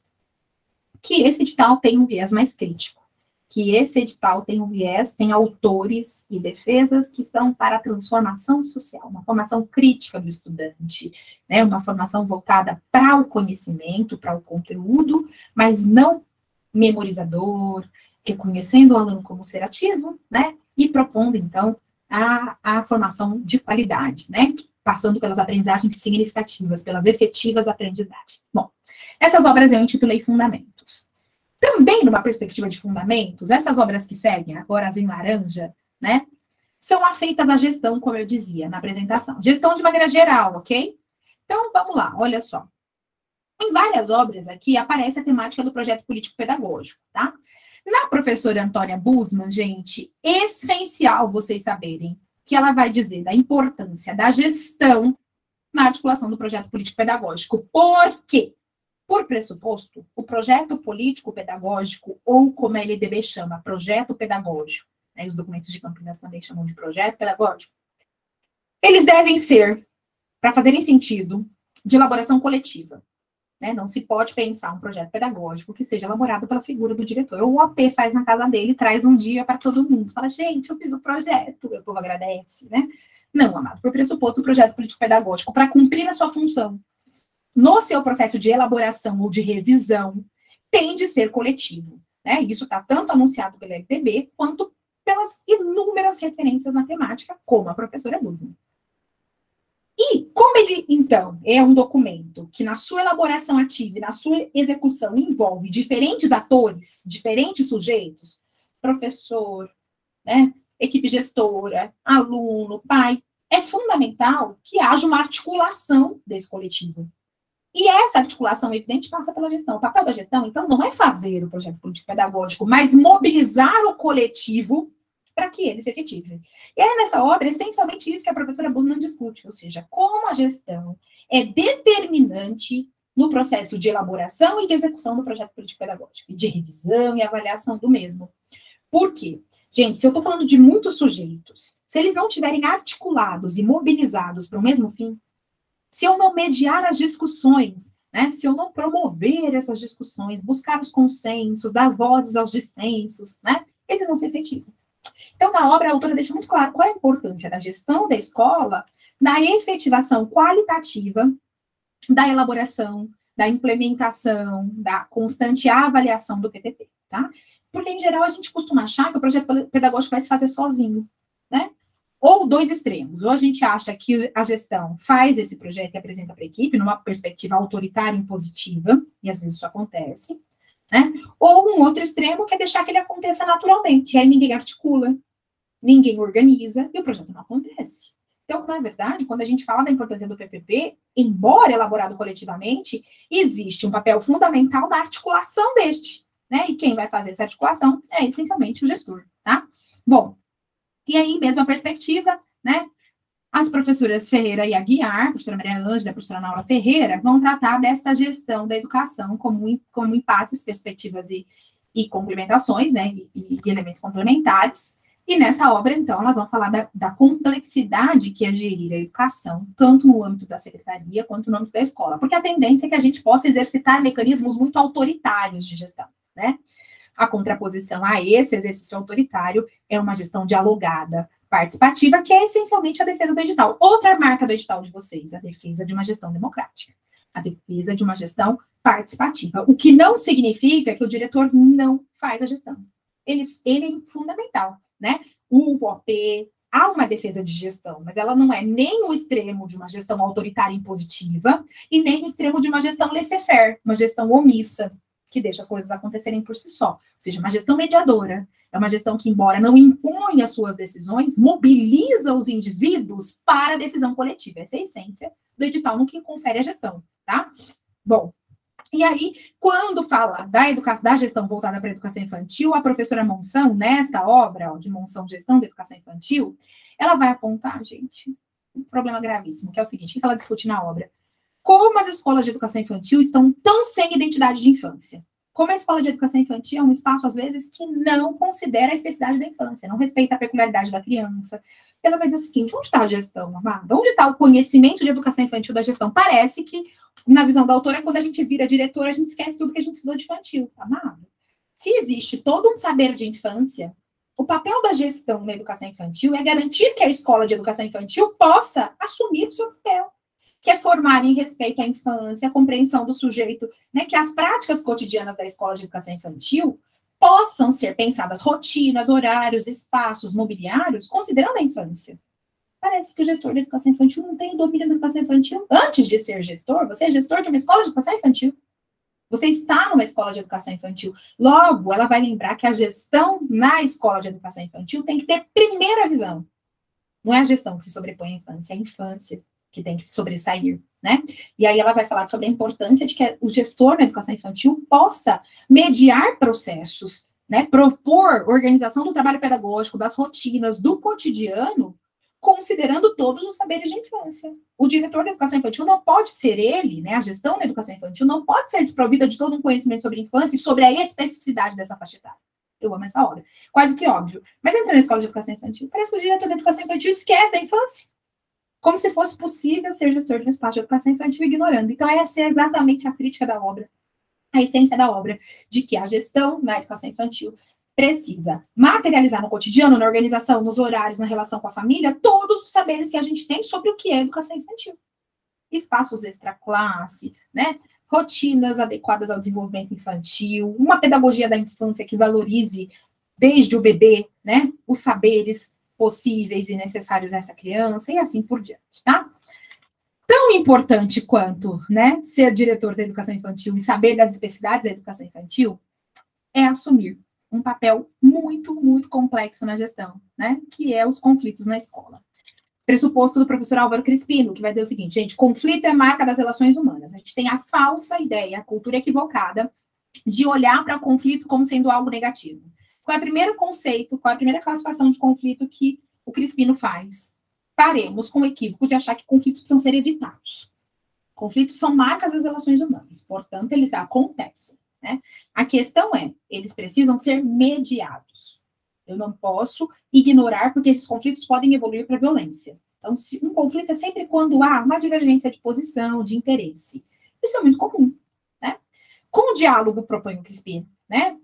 que esse edital tem um viés mais crítico, que esse edital tem um viés, tem autores e defesas que são para a transformação social, uma formação crítica do estudante, né, uma formação voltada para o conhecimento, para o conteúdo, mas não memorizador, reconhecendo o aluno como ser ativo, né, e propondo, então, a formação de qualidade, né, passando pelas aprendizagens significativas, pelas efetivas aprendizagens. Bom, essas obras eu intitulei Fundamentos. Também, numa perspectiva de fundamentos, essas obras que seguem, agora as em laranja, né, são afeitas à gestão, como eu dizia na apresentação. Gestão de maneira geral, ok? Então, vamos lá, olha só. Em várias obras aqui aparece a temática do projeto político-pedagógico, tá? Na professora Antônia Busman, gente, essencial vocês saberem que ela vai dizer da importância da gestão na articulação do projeto político-pedagógico. Por quê? Por pressuposto, o projeto político-pedagógico, ou como a LDB chama, projeto pedagógico, né, os documentos de Campinas também chamam de projeto pedagógico, eles devem ser, para fazerem sentido, de elaboração coletiva. Né? Não se pode pensar um projeto pedagógico que seja elaborado pela figura do diretor. Ou o AP faz na casa dele, traz um dia para todo mundo. Fala, gente, eu fiz o projeto, o povo agradece, né? Não, amado, por pressuposto, o projeto político-pedagógico, para cumprir a sua função, no seu processo de elaboração ou de revisão, tem de ser coletivo. Né? Isso está tanto anunciado pela LTB, quanto pelas inúmeras referências na temática, como a professora Busman. E como ele, então, é um documento que na sua elaboração ativa e na sua execução envolve diferentes atores, diferentes sujeitos, professor, né, equipe gestora, aluno, pai, é fundamental que haja uma articulação desse coletivo. E essa articulação evidente passa pela gestão. O papel da gestão, então, não é fazer o projeto político-pedagógico, mas mobilizar o coletivo para que ele se efetive. E é nessa obra, essencialmente isso que a professora Busman discute, ou seja, como a gestão é determinante no processo de elaboração e de execução do projeto político-pedagógico, de revisão e avaliação do mesmo. Por quê? Gente, se eu estou falando de muitos sujeitos, se eles não estiverem articulados e mobilizados para o mesmo fim, se eu não mediar as discussões, né, se eu não promover essas discussões, buscar os consensos, dar vozes aos dissensos, né, ele não se efetiva. Então, na obra, a autora deixa muito claro qual é a importância da gestão da escola na efetivação qualitativa da elaboração, da implementação, da constante avaliação do PPP, tá? Porque, em geral, a gente costuma achar que o projeto pedagógico vai se fazer sozinho, né? Ou dois extremos. Ou a gente acha que a gestão faz esse projeto e apresenta para a equipe numa perspectiva autoritária e impositiva, e às vezes isso acontece, né? Ou um outro extremo que é deixar que ele aconteça naturalmente. E aí ninguém articula, ninguém organiza, e o projeto não acontece. Então, na verdade, quando a gente fala da importância do PPP, embora elaborado coletivamente, existe um papel fundamental na articulação deste, né? E quem vai fazer essa articulação é essencialmente o gestor, tá? Bom, e aí, mesma perspectiva, né? As professoras Ferreira e Aguiar, a professora Maria Ângela e a professora Naura Ferreira, vão tratar desta gestão da educação como empates, perspectivas e complementações, né? E elementos complementares. E nessa obra, então, elas vão falar da complexidade que é gerir a educação, tanto no âmbito da secretaria quanto no âmbito da escola, porque a tendência é que a gente possa exercitar mecanismos muito autoritários de gestão, né? A contraposição a esse exercício autoritário é uma gestão dialogada, participativa, que é essencialmente a defesa do edital. Outra marca do edital de vocês, a defesa de uma gestão democrática, a defesa de uma gestão participativa, o que não significa que o diretor não faz a gestão. Ele é fundamental, né? O UOP, há uma defesa de gestão, mas ela não é nem o extremo de uma gestão autoritária e impositiva e nem o extremo de uma gestão laissez-faire, uma gestão omissa, que deixa as coisas acontecerem por si só. Ou seja, uma gestão mediadora. É uma gestão que, embora não imponha as suas decisões, mobiliza os indivíduos para a decisão coletiva. Essa é a essência do edital no que confere a gestão, tá? Bom, e aí, quando fala da gestão voltada para a educação infantil, a professora Monção, nesta obra de Monção, Gestão da Educação Infantil, ela vai apontar, gente, um problema gravíssimo, que é o seguinte, o que ela discute na obra? Como as escolas de educação infantil estão tão sem identidade de infância. Como a escola de educação infantil é um espaço, às vezes, que não considera a especificidade da infância, não respeita a peculiaridade da criança. Ela vai dizer o seguinte, onde está a gestão, amada? Onde está o conhecimento de educação infantil da gestão? Parece que, na visão da autora, quando a gente vira diretora, a gente esquece tudo que a gente estudou de infantil, amada. Se existe todo um saber de infância, o papel da gestão na educação infantil é garantir que a escola de educação infantil possa assumir o seu papel, que é formar em respeito à infância, a compreensão do sujeito, né, que as práticas cotidianas da escola de educação infantil possam ser pensadas rotinas, horários, espaços, mobiliários, considerando a infância. Parece que o gestor de educação infantil não tem domínio da educação infantil. Antes de ser gestor, você é gestor de uma escola de educação infantil. Você está numa escola de educação infantil. Logo, ela vai lembrar que a gestão na escola de educação infantil tem que ter primeira visão. Não é a gestão que se sobrepõe à infância, é a infância que tem que sobressair, né? E aí ela vai falar sobre a importância de que o gestor da educação infantil possa mediar processos, né? Propor organização do trabalho pedagógico, das rotinas, do cotidiano, considerando todos os saberes de infância. O diretor da educação infantil não pode ser ele, né? A gestão da educação infantil não pode ser desprovida de todo um conhecimento sobre infância e sobre a especificidade dessa faixa etária. Eu amo essa obra. Quase que óbvio. Mas entra na escola de educação infantil, parece que o diretor da educação infantil esquece da infância. Como se fosse possível ser gestor de um espaço de educação infantil ignorando. Então, essa é exatamente a crítica da obra, a essência da obra, de que a gestão na educação infantil precisa materializar no cotidiano, na organização, nos horários, na relação com a família, todos os saberes que a gente tem sobre o que é educação infantil. Espaços extra-classe, né? Rotinas adequadas ao desenvolvimento infantil, uma pedagogia da infância que valorize, desde o bebê, né, os saberes possíveis e necessários a essa criança, e assim por diante, tá? Tão importante quanto, né, ser diretor da educação infantil e saber das especificidades da educação infantil é assumir um papel muito, muito complexo na gestão, né, que é os conflitos na escola. Pressuposto do professor Álvaro Crispino, que vai dizer o seguinte, gente, conflito é marca das relações humanas. A gente tem a falsa ideia, a cultura equivocada de olhar para o conflito como sendo algo negativo. Qual é o primeiro conceito, qual é a primeira classificação de conflito que o Crispino faz? Paremos com o equívoco de achar que conflitos precisam ser evitados. Conflitos são marcas das relações humanas, portanto, eles acontecem, né? A questão é, eles precisam ser mediados. Eu não posso ignorar, porque esses conflitos podem evoluir para violência. Então, se um conflito é sempre quando há uma divergência de posição, de interesse. Isso é muito comum, né? Com o diálogo, propõe o Crispino, né?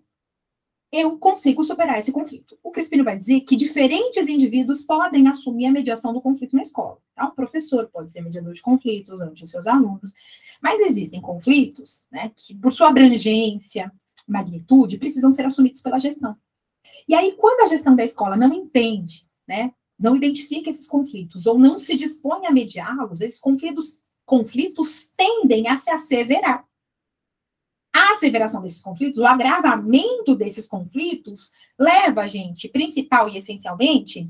Eu consigo superar esse conflito. O Crispino vai dizer que diferentes indivíduos podem assumir a mediação do conflito na escola. Tá? O professor pode ser mediador de conflitos ante os seus alunos, mas existem conflitos, né, que, por sua abrangência, magnitude, precisam ser assumidos pela gestão. E aí, quando a gestão da escola não entende, né, não identifica esses conflitos, ou não se dispõe a mediá-los, esses conflitos tendem a se asseverar. A asseveração desses conflitos, o agravamento desses conflitos, leva a gente, principal e essencialmente,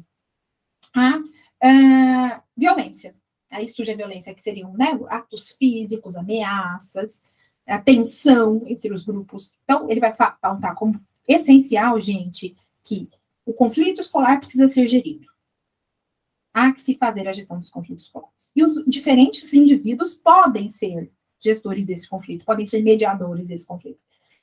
a violência. Aí surge a violência, que seriam, né, atos físicos, ameaças, a tensão entre os grupos. Então, ele vai apontar como essencial, gente, que o conflito escolar precisa ser gerido. Há que se fazer a gestão dos conflitos escolares. E os diferentes indivíduos podem ser gestores desse conflito, podem ser mediadores desse conflito.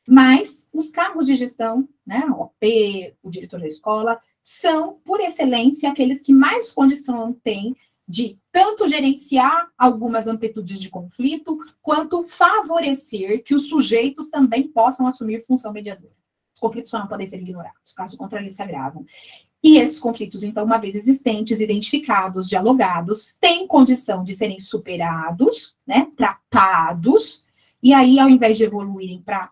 Mas os cargos de gestão, né, o OP, o diretor da escola, são, por excelência, aqueles que mais condição têm de tanto gerenciar algumas amplitudes de conflito, quanto favorecer que os sujeitos também possam assumir função mediadora. Os conflitos só não podem ser ignorados, caso contrário, eles se agravam. E esses conflitos, então, uma vez existentes, identificados, dialogados, têm condição de serem superados, né, tratados, e aí, ao invés de evoluírem para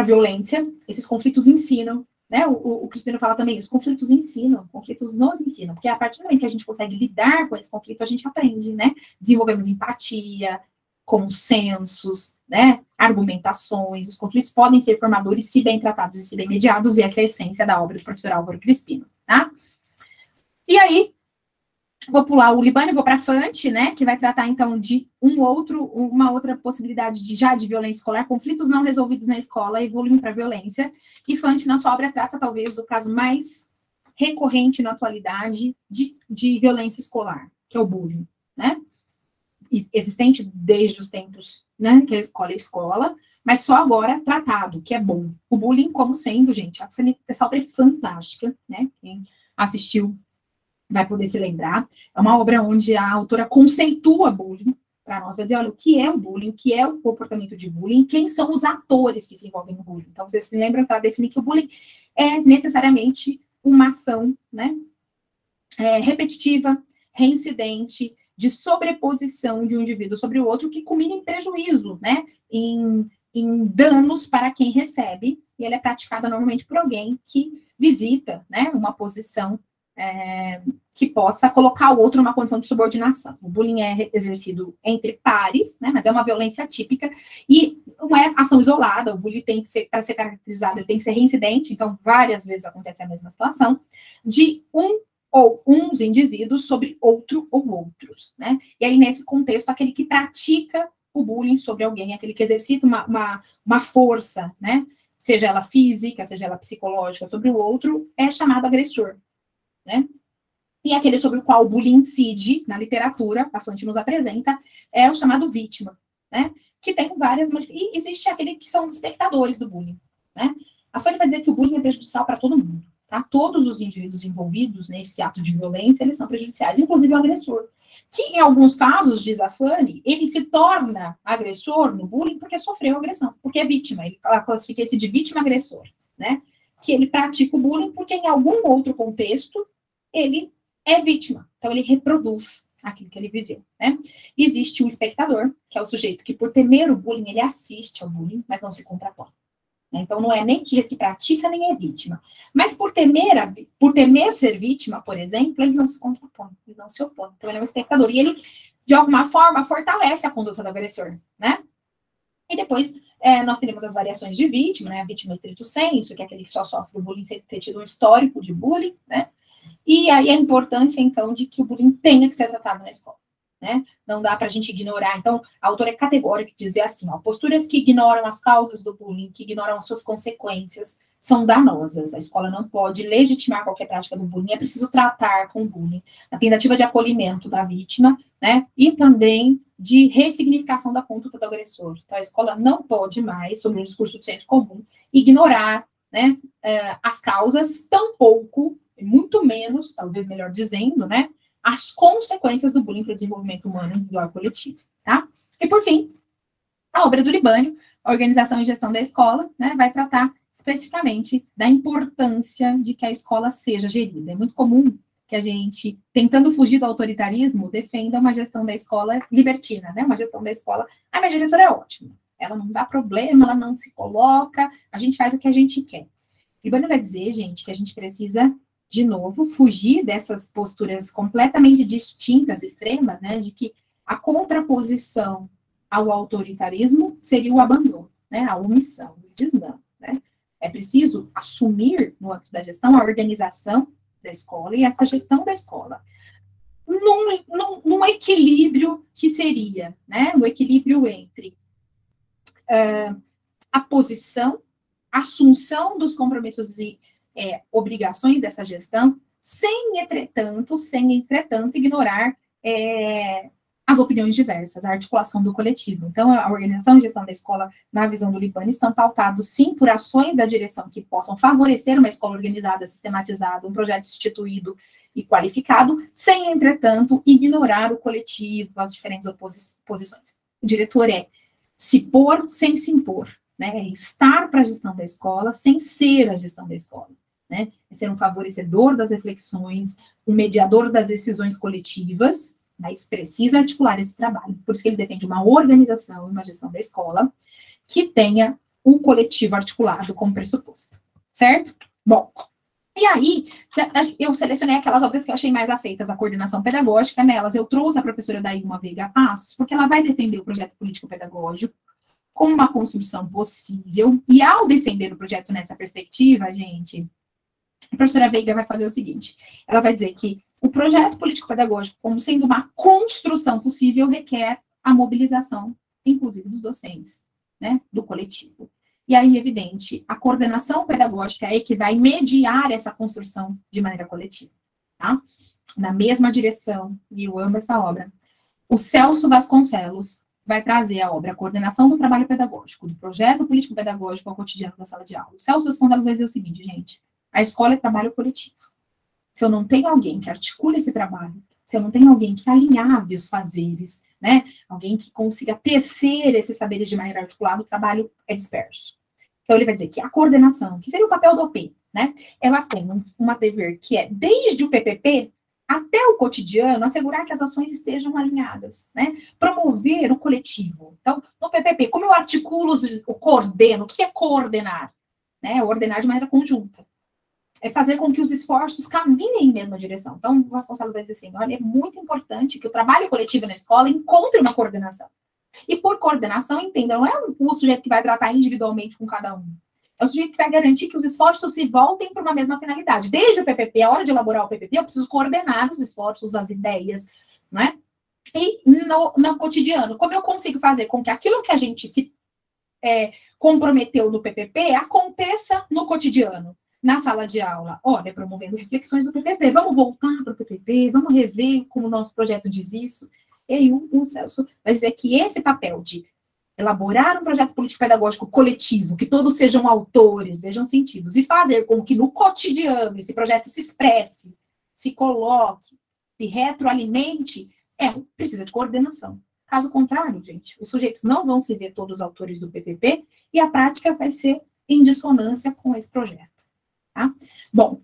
violência, esses conflitos ensinam, né, o Crispino fala também, os conflitos ensinam, conflitos nos ensinam, porque a partir do momento que a gente consegue lidar com esse conflito, a gente aprende, né, desenvolvemos empatia, consensos, né, argumentações, os conflitos podem ser formadores se bem tratados e se bem mediados, e essa é a essência da obra do professor Álvaro Crispino, tá? E aí, vou pular o Libânio e vou para Fante, né, que vai tratar, então, de uma outra possibilidade de violência escolar, conflitos não resolvidos na escola evoluindo para violência, e Fante, na sua obra, trata, talvez, do caso mais recorrente na atualidade de violência escolar, que é o bullying, né? Existente desde os tempos, né, que a escola, mas só agora tratado, que é bom. O bullying como sendo, gente, essa obra é fantástica, né, quem assistiu vai poder se lembrar, é uma obra onde a autora conceitua bullying para nós, vai dizer, olha, o que é o bullying, o que é o comportamento de bullying, quem são os atores que se envolvem no bullying. Então, vocês se lembram que ela define que o bullying é necessariamente uma ação, né, repetitiva, reincidente, de sobreposição de um indivíduo sobre o outro, que culmina em prejuízo, né, em danos para quem recebe, e ela é praticada normalmente por alguém que visita, né, uma posição que possa colocar o outro numa condição de subordinação. O bullying é exercido entre pares, né, mas é uma violência típica, e não é ação isolada, o bullying tem que ser, para ser caracterizado, ele tem que ser reincidente, então várias vezes acontece a mesma situação, de ou uns indivíduos sobre outro ou outros, né? E aí, nesse contexto, aquele que pratica o bullying sobre alguém, aquele que exercita uma força, né? Seja ela física, seja ela psicológica, sobre o outro, é chamado agressor, né? E aquele sobre o qual o bullying incide, na literatura, a Fante nos apresenta, é o chamado vítima, né? Que tem várias... E existe aquele que são os espectadores do bullying, né? A Fante vai dizer que o bullying é prejudicial para todo mundo. Tá? Todos os indivíduos envolvidos nesse ato de violência, eles são prejudiciais, inclusive o agressor. Que, em alguns casos, diz a Fanny, ele se torna agressor no bullying porque sofreu agressão, porque é vítima. Ela classifica esse de vítima-agressor, né? Que ele pratica o bullying porque, em algum outro contexto, ele é vítima. Então, ele reproduz aquilo que ele viveu, né? Existe o espectador, que é o sujeito que, por temer o bullying, ele assiste ao bullying, mas não se contrapõe. Então, não é nem o sujeito que pratica, nem é vítima. Mas por temer ser vítima, por exemplo, ele não se contrapõe, ele não se opõe. Então, ele é um espectador. E ele, de alguma forma, fortalece a conduta do agressor, né? E depois, nós teremos as variações de vítima, né? A vítima estrito sensu, que é aquele que só sofre o bullying sem ter tido um histórico de bullying, né? E aí a importância, então, de que o bullying tenha que ser tratado na escola. né? Não dá para a gente ignorar. Então, a autora é categórica em dizer assim, ó, posturas que ignoram as causas do bullying, que ignoram as suas consequências, são danosas. A escola não pode legitimar qualquer prática do bullying, é preciso tratar com o bullying. A tentativa de acolhimento da vítima, né? E também de ressignificação da conduta do agressor. Então, a escola não pode mais, sobre um discurso de senso comum, ignorar, né, as causas, tampouco, muito menos, talvez melhor dizendo, né, as consequências do bullying para o desenvolvimento humano individual e coletivo, tá? E, por fim, a obra do Libânio, a Organização e Gestão da Escola, né, vai tratar especificamente da importância de que a escola seja gerida. É muito comum que a gente, tentando fugir do autoritarismo, defenda uma gestão da escola libertina, né, uma gestão da escola, minha diretora é ótima, ela não dá problema, ela não se coloca, a gente faz o que a gente quer. Libânio vai dizer, gente, que a gente precisa, de novo, fugir dessas posturas completamente distintas, extremas, né, de que a contraposição ao autoritarismo seria o abandono, né, a omissão, o desdão, né. É preciso assumir, no âmbito da gestão, a organização da escola e essa gestão da escola, num equilíbrio que seria, né, o equilíbrio entre a posição, a assunção dos compromissos e obrigações dessa gestão, sem, entretanto, ignorar as opiniões diversas, a articulação do coletivo. Então, a organização e gestão da escola, na visão do Libânio, estão pautados, sim, por ações da direção que possam favorecer uma escola organizada, sistematizada, um projeto instituído e qualificado, sem, entretanto, ignorar o coletivo, as diferentes posições. O diretor é se pôr sem se impor, né? É estar para a gestão da escola sem ser a gestão da escola, né? É ser um favorecedor das reflexões, um mediador das decisões coletivas, mas precisa articular esse trabalho. Por isso que ele defende uma organização e uma gestão da escola que tenha um coletivo articulado como pressuposto, certo? Bom, e aí, eu selecionei aquelas obras que eu achei mais afeitas à coordenação pedagógica. Nelas, eu trouxe a professora Daíma Veiga Passos, porque ela vai defender o projeto político-pedagógico como uma construção possível, e ao defender o projeto nessa perspectiva, gente, a professora Veiga vai fazer o seguinte, ela vai dizer que o projeto político-pedagógico, como sendo uma construção possível, requer a mobilização, inclusive dos docentes, né, do coletivo. E aí, evidente, a coordenação pedagógica é que vai mediar essa construção de maneira coletiva, tá? Na mesma direção, e eu amo essa obra, o Celso Vasconcelos vai trazer a obra Coordenação do Trabalho Pedagógico, do projeto político-pedagógico ao cotidiano da sala de aula. O Celso Vasconcelos vai dizer o seguinte, gente, a escola é trabalho coletivo. Se eu não tenho alguém que articule esse trabalho, se eu não tenho alguém que alinhave os fazeres, né, alguém que consiga tecer esses saberes de maneira articulada, o trabalho é disperso. Então, ele vai dizer que a coordenação, que seria o papel do OP, né, ela tem uma dever que é, desde o PPP até o cotidiano, assegurar que as ações estejam alinhadas, né, promover o coletivo. Então, no PPP, como eu articulo, o coordeno, o que é coordenar? Né, ordenar de maneira conjunta. É fazer com que os esforços caminhem em mesma direção. Então, o Vasconcelos vai dizer assim, olha, é muito importante que o trabalho coletivo na escola encontre uma coordenação. E por coordenação, entenda, não é o sujeito que vai tratar individualmente com cada um. É o sujeito que vai garantir que os esforços se voltem para uma mesma finalidade. Desde o PPP, a hora de elaborar o PPP, eu preciso coordenar os esforços, as ideias, não é? E no cotidiano, como eu consigo fazer com que aquilo que a gente se comprometeu no PPP aconteça no cotidiano? Na sala de aula, olha, promovendo reflexões do PPP, vamos voltar para o PPP, vamos rever como o nosso projeto diz isso. E aí o Celso vai dizer que esse papel de elaborar um projeto político-pedagógico coletivo, que todos sejam autores, vejam sentidos, e fazer com que no cotidiano esse projeto se expresse, se coloque, se retroalimente, precisa de coordenação. Caso contrário, gente, os sujeitos não vão se ver todos autores do PPP e a prática vai ser em dissonância com esse projeto. Tá? Bom,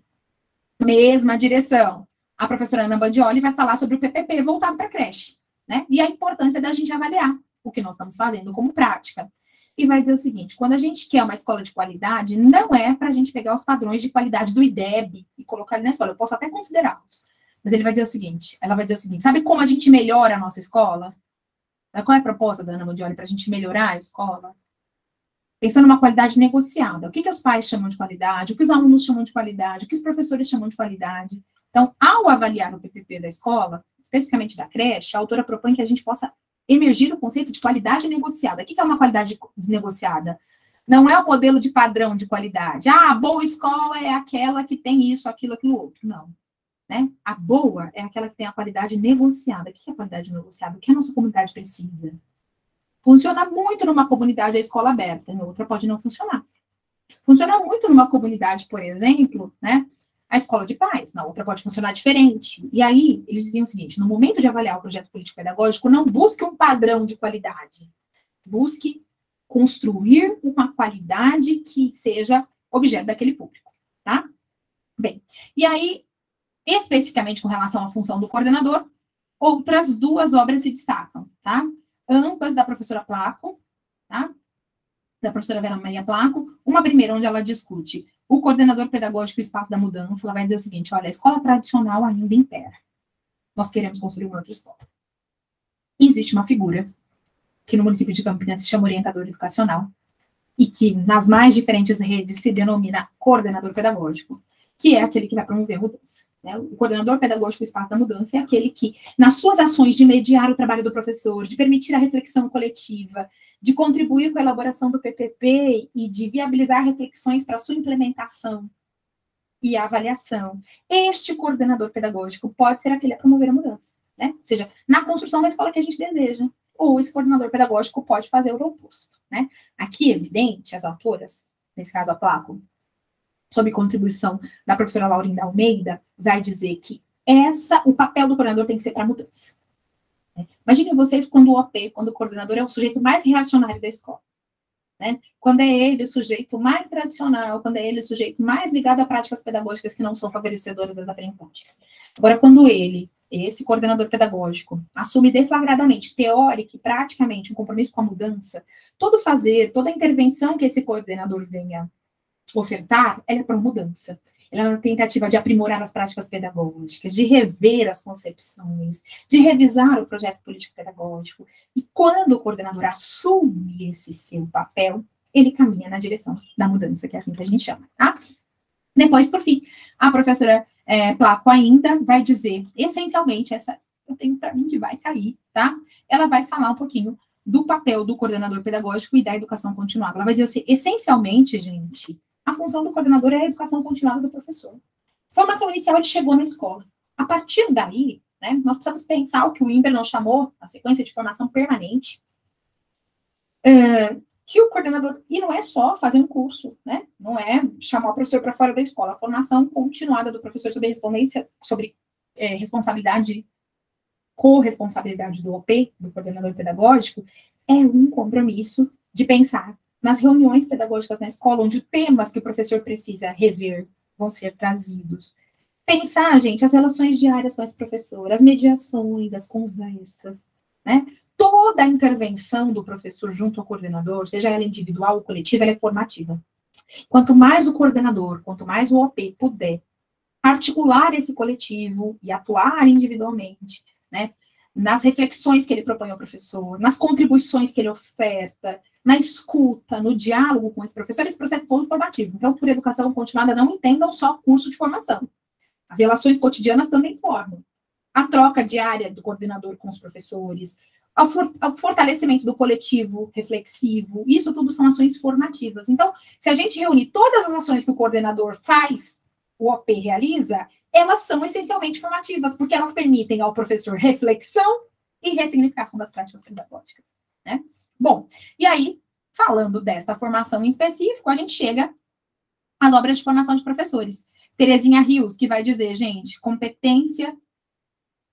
mesma direção. A professora Ana Bandioli vai falar sobre o PPP voltado para a creche, né? E a importância da gente avaliar o que nós estamos fazendo como prática. E vai dizer o seguinte, quando a gente quer uma escola de qualidade, não é para a gente pegar os padrões de qualidade do IDEB e colocar ele na escola. Eu posso até considerá-los. Mas ela vai dizer o seguinte, sabe como a gente melhora a nossa escola? Sabe qual é a proposta da Ana Bandioli para a gente melhorar a escola? Pensando numa qualidade negociada. O que os pais chamam de qualidade, o que os alunos chamam de qualidade, o que os professores chamam de qualidade. Então, ao avaliar o PPP da escola, especificamente da creche, a autora propõe que a gente possa emergir o conceito de qualidade negociada. O que é uma qualidade negociada? Não é o modelo de padrão de qualidade. Ah, a boa escola é aquela que tem isso, aquilo, aquilo outro. Não. Né? A boa é aquela que tem a qualidade negociada. O que é a qualidade negociada? O que a nossa comunidade precisa? Funciona muito numa comunidade a escola aberta, em outra pode não funcionar. Funciona muito numa comunidade, por exemplo, né? A escola de paz, na outra pode funcionar diferente. E aí, eles diziam o seguinte, no momento de avaliar o projeto político-pedagógico, não busque um padrão de qualidade. Busque construir uma qualidade que seja objeto daquele público, tá? Bem, e aí, especificamente com relação à função do coordenador, outras duas obras se destacam, tá? Ambas da professora Placo, tá? Da professora Vera Maria Placo. Uma primeira, onde ela discute o coordenador pedagógico e o espaço da mudança. Ela vai dizer o seguinte, olha, a escola tradicional ainda impera. Nós queremos construir uma outra escola. Existe uma figura que no município de Campinas se chama orientador educacional e que nas mais diferentes redes se denomina coordenador pedagógico, que é aquele que vai promover a mudança. Né? O coordenador pedagógico, o espaço da mudança, é aquele que, nas suas ações de mediar o trabalho do professor, de permitir a reflexão coletiva, de contribuir com a elaboração do PPP e de viabilizar reflexões para a sua implementação e avaliação, este coordenador pedagógico pode ser aquele a promover a mudança. Né? Ou seja, na construção da escola que a gente deseja. Ou esse coordenador pedagógico pode fazer o oposto. Né? Aqui, evidente, as autoras, nesse caso a Placo, sob contribuição da professora Laurinda Almeida, vai dizer que o papel do coordenador tem que ser para mudança. Imaginem vocês quando o OP, quando o coordenador é o sujeito mais reacionário da escola. Né? Quando é ele o sujeito mais tradicional, quando é ele o sujeito mais ligado a práticas pedagógicas que não são favorecedoras das aprendizagens. Agora, quando ele, esse coordenador pedagógico, assume deflagradamente, teórica e praticamente um compromisso com a mudança, todo fazer, toda intervenção que esse coordenador venha ofertar, ela é para mudança. Ela é uma tentativa de aprimorar as práticas pedagógicas, de rever as concepções, de revisar o projeto político-pedagógico. E quando o coordenador assume esse seu papel, ele caminha na direção da mudança, que é assim que a gente chama, tá? Depois, por fim, a professora Placo ainda vai dizer, essencialmente, essa eu tenho para mim que vai cair, tá? Ela vai falar um pouquinho do papel do coordenador pedagógico e da educação continuada. Ela vai dizer assim, essencialmente, gente, a função do coordenador é a educação continuada do professor. Formação inicial, ele chegou na escola. A partir daí, né, nós precisamos pensar o que o Imber não chamou, a sequência de formação permanente, que o coordenador, e não é só fazer um curso, né, não é chamar o professor para fora da escola, a formação continuada do professor sobre responsabilidade, corresponsabilidade do OP, do coordenador pedagógico, é um compromisso de pensar nas reuniões pedagógicas na escola, onde temas que o professor precisa rever vão ser trazidos. Pensar, gente, as relações diárias com esse professor, as mediações, as conversas, né? Toda a intervenção do professor junto ao coordenador, seja ela individual ou coletiva, ela é formativa. Quanto mais o coordenador, quanto mais o OP puder articular esse coletivo e atuar individualmente, né? Nas reflexões que ele propõe ao professor, nas contribuições que ele oferta, na escuta, no diálogo com esse processo todo formativo. Então, por educação continuada, não entendam só curso de formação. As relações cotidianas também formam. A troca diária do coordenador com os professores, o fortalecimento do coletivo reflexivo, isso tudo são ações formativas. Então, se a gente reunir todas as ações que o coordenador faz, o OP realiza, elas são essencialmente formativas, porque elas permitem ao professor reflexão e ressignificação das práticas pedagógicas, né? Bom, e aí, falando desta formação em específico, a gente chega às obras de formação de professores. Terezinha Rios, que vai dizer, gente, competência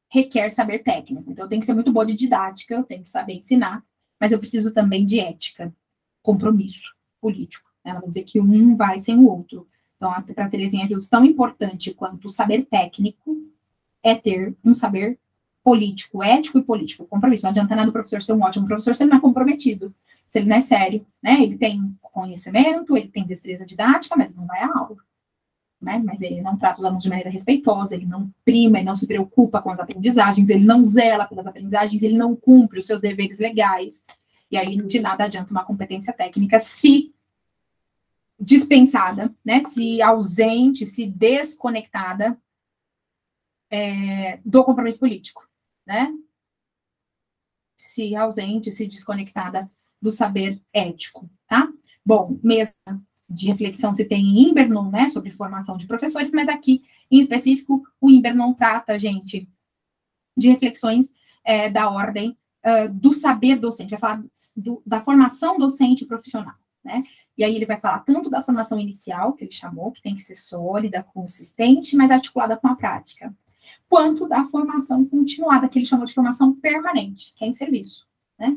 requer saber técnico. Então, eu tenho que ser muito boa de didática, eu tenho que saber ensinar, mas eu preciso também de ética, compromisso político. Ela vai dizer que um vai sem o outro. Então, para a Terezinha Rios, tão importante quanto o saber técnico é ter um saber político, ético e político, compromisso. Não adianta nada o professor ser um ótimo professor se ele não é comprometido, se ele não é sério, né? Ele tem conhecimento, ele tem destreza didática, mas não vai à aula, né? Mas ele não trata os alunos de maneira respeitosa, ele não prima, ele não se preocupa com as aprendizagens, ele não zela pelas aprendizagens, ele não cumpre os seus deveres legais. E aí, de nada adianta uma competência técnica se dispensada, né? Se ausente, se desconectada do compromisso político, né? Se ausente, se desconectada do saber ético, tá? Bom, mesa de reflexão se tem em Imbernon, né, sobre formação de professores, mas aqui, em específico, o Imbernon trata, gente, de reflexões da ordem do saber docente, vai falar da formação docente profissional, né? E aí ele vai falar tanto da formação inicial, que ele chamou, que tem que ser sólida, consistente, mas articulada com a prática, quanto da formação continuada, que ele chamou de formação permanente, que é em serviço, né?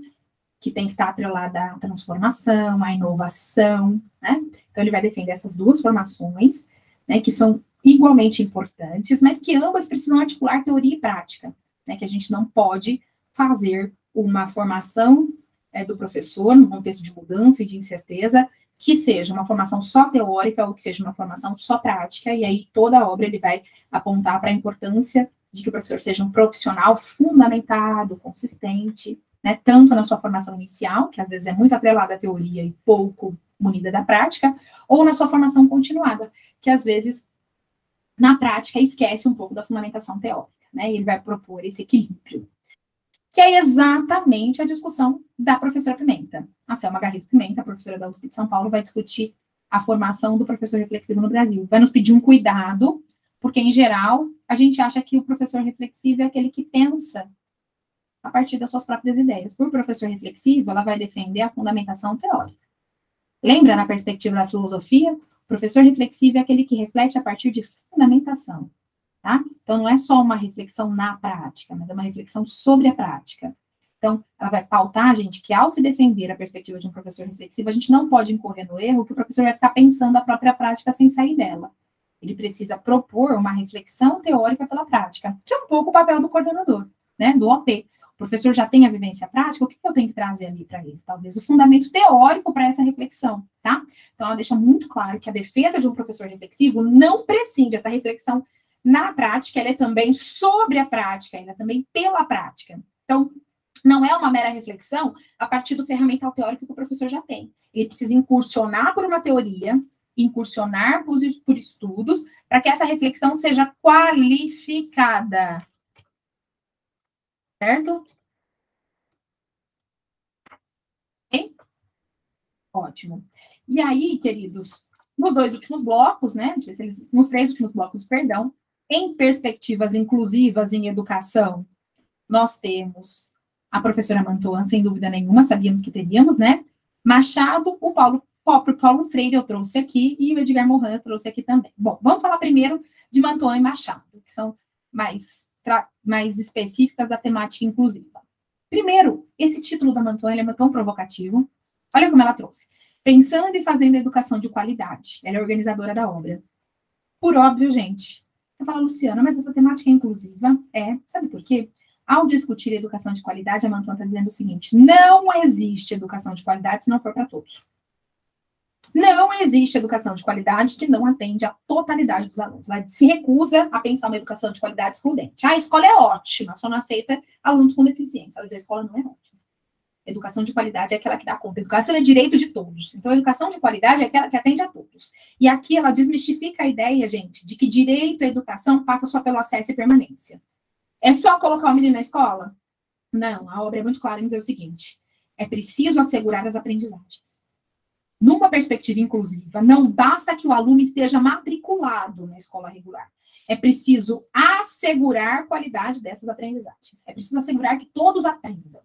Que tem que estar atrelada à transformação, à inovação, né? Então, ele vai defender essas duas formações, né, que são igualmente importantes, mas que ambas precisam articular teoria e prática, né? Que a gente não pode fazer uma formação do professor, no contexto de mudança e de incerteza, que seja uma formação só teórica ou que seja uma formação só prática, e aí toda a obra ele vai apontar para a importância de que o professor seja um profissional fundamentado, consistente, né, tanto na sua formação inicial, que às vezes é muito atrelada à teoria e pouco munida da prática, ou na sua formação continuada, que às vezes, na prática, esquece um pouco da fundamentação teórica, né, e ele vai propor esse equilíbrio, que é exatamente a discussão da professora Pimenta. A Selma Garrido Pimenta, a professora da USP de São Paulo, vai discutir a formação do professor reflexivo no Brasil. Vai nos pedir um cuidado, porque, em geral, a gente acha que o professor reflexivo é aquele que pensa a partir das suas próprias ideias. Por professor reflexivo, ela vai defender a fundamentação teórica. Lembra, na perspectiva da filosofia, o professor reflexivo é aquele que reflete a partir de fundamentação. Tá? Então, não é só uma reflexão na prática, mas é uma reflexão sobre a prática. Então, ela vai pautar, gente, que ao se defender a perspectiva de um professor reflexivo, a gente não pode incorrer no erro que o professor vai ficar pensando a própria prática sem sair dela. Ele precisa propor uma reflexão teórica pela prática, que é um pouco o papel do coordenador, né, do OP. O professor já tem a vivência prática, o que eu tenho que trazer ali para ele? Talvez o fundamento teórico para essa reflexão, tá? Então, ela deixa muito claro que a defesa de um professor reflexivo não prescinde essa reflexão na prática, ela é também sobre a prática, ela é também pela prática. Então, não é uma mera reflexão a partir do ferramental teórico que o professor já tem. Ele precisa incursionar por uma teoria, incursionar por estudos, para que essa reflexão seja qualificada. Certo? Ok? Ótimo. E aí, queridos, nos dois últimos blocos, né? Nos três últimos blocos, perdão, em perspectivas inclusivas em educação, nós temos a professora Mantoan, sem dúvida nenhuma, sabíamos que teríamos, né? Machado, o próprio Paulo Freire eu trouxe aqui, e o Edgar Morin eu trouxe aqui também. Bom, vamos falar primeiro de Mantoan e Machado, que são mais específicas da temática inclusiva. Primeiro, esse título da Mantoan, ele é tão provocativo. Olha como ela trouxe. Pensando e fazendo educação de qualidade. Ela é organizadora da obra. Por óbvio, gente. Você fala, Luciana, mas essa temática é inclusiva? Sabe por quê? Ao discutir educação de qualidade, a Mantoan está dizendo o seguinte: não existe educação de qualidade se não for para todos. Não existe educação de qualidade que não atende à totalidade dos alunos. Ela se recusa a pensar uma educação de qualidade excludente. A escola é ótima, só não aceita alunos com deficiência. Ela diz, a escola não é ótima. Educação de qualidade é aquela que dá conta. Educação é direito de todos. Então, a educação de qualidade é aquela que atende a todos. E aqui ela desmistifica a ideia, gente, de que direito à educação passa só pelo acesso e permanência. É só colocar o menino na escola? Não, a obra é muito clara em dizer o seguinte: é preciso assegurar as aprendizagens. Numa perspectiva inclusiva, não basta que o aluno esteja matriculado na escola regular. É preciso assegurar a qualidade dessas aprendizagens. É preciso assegurar que todos aprendam.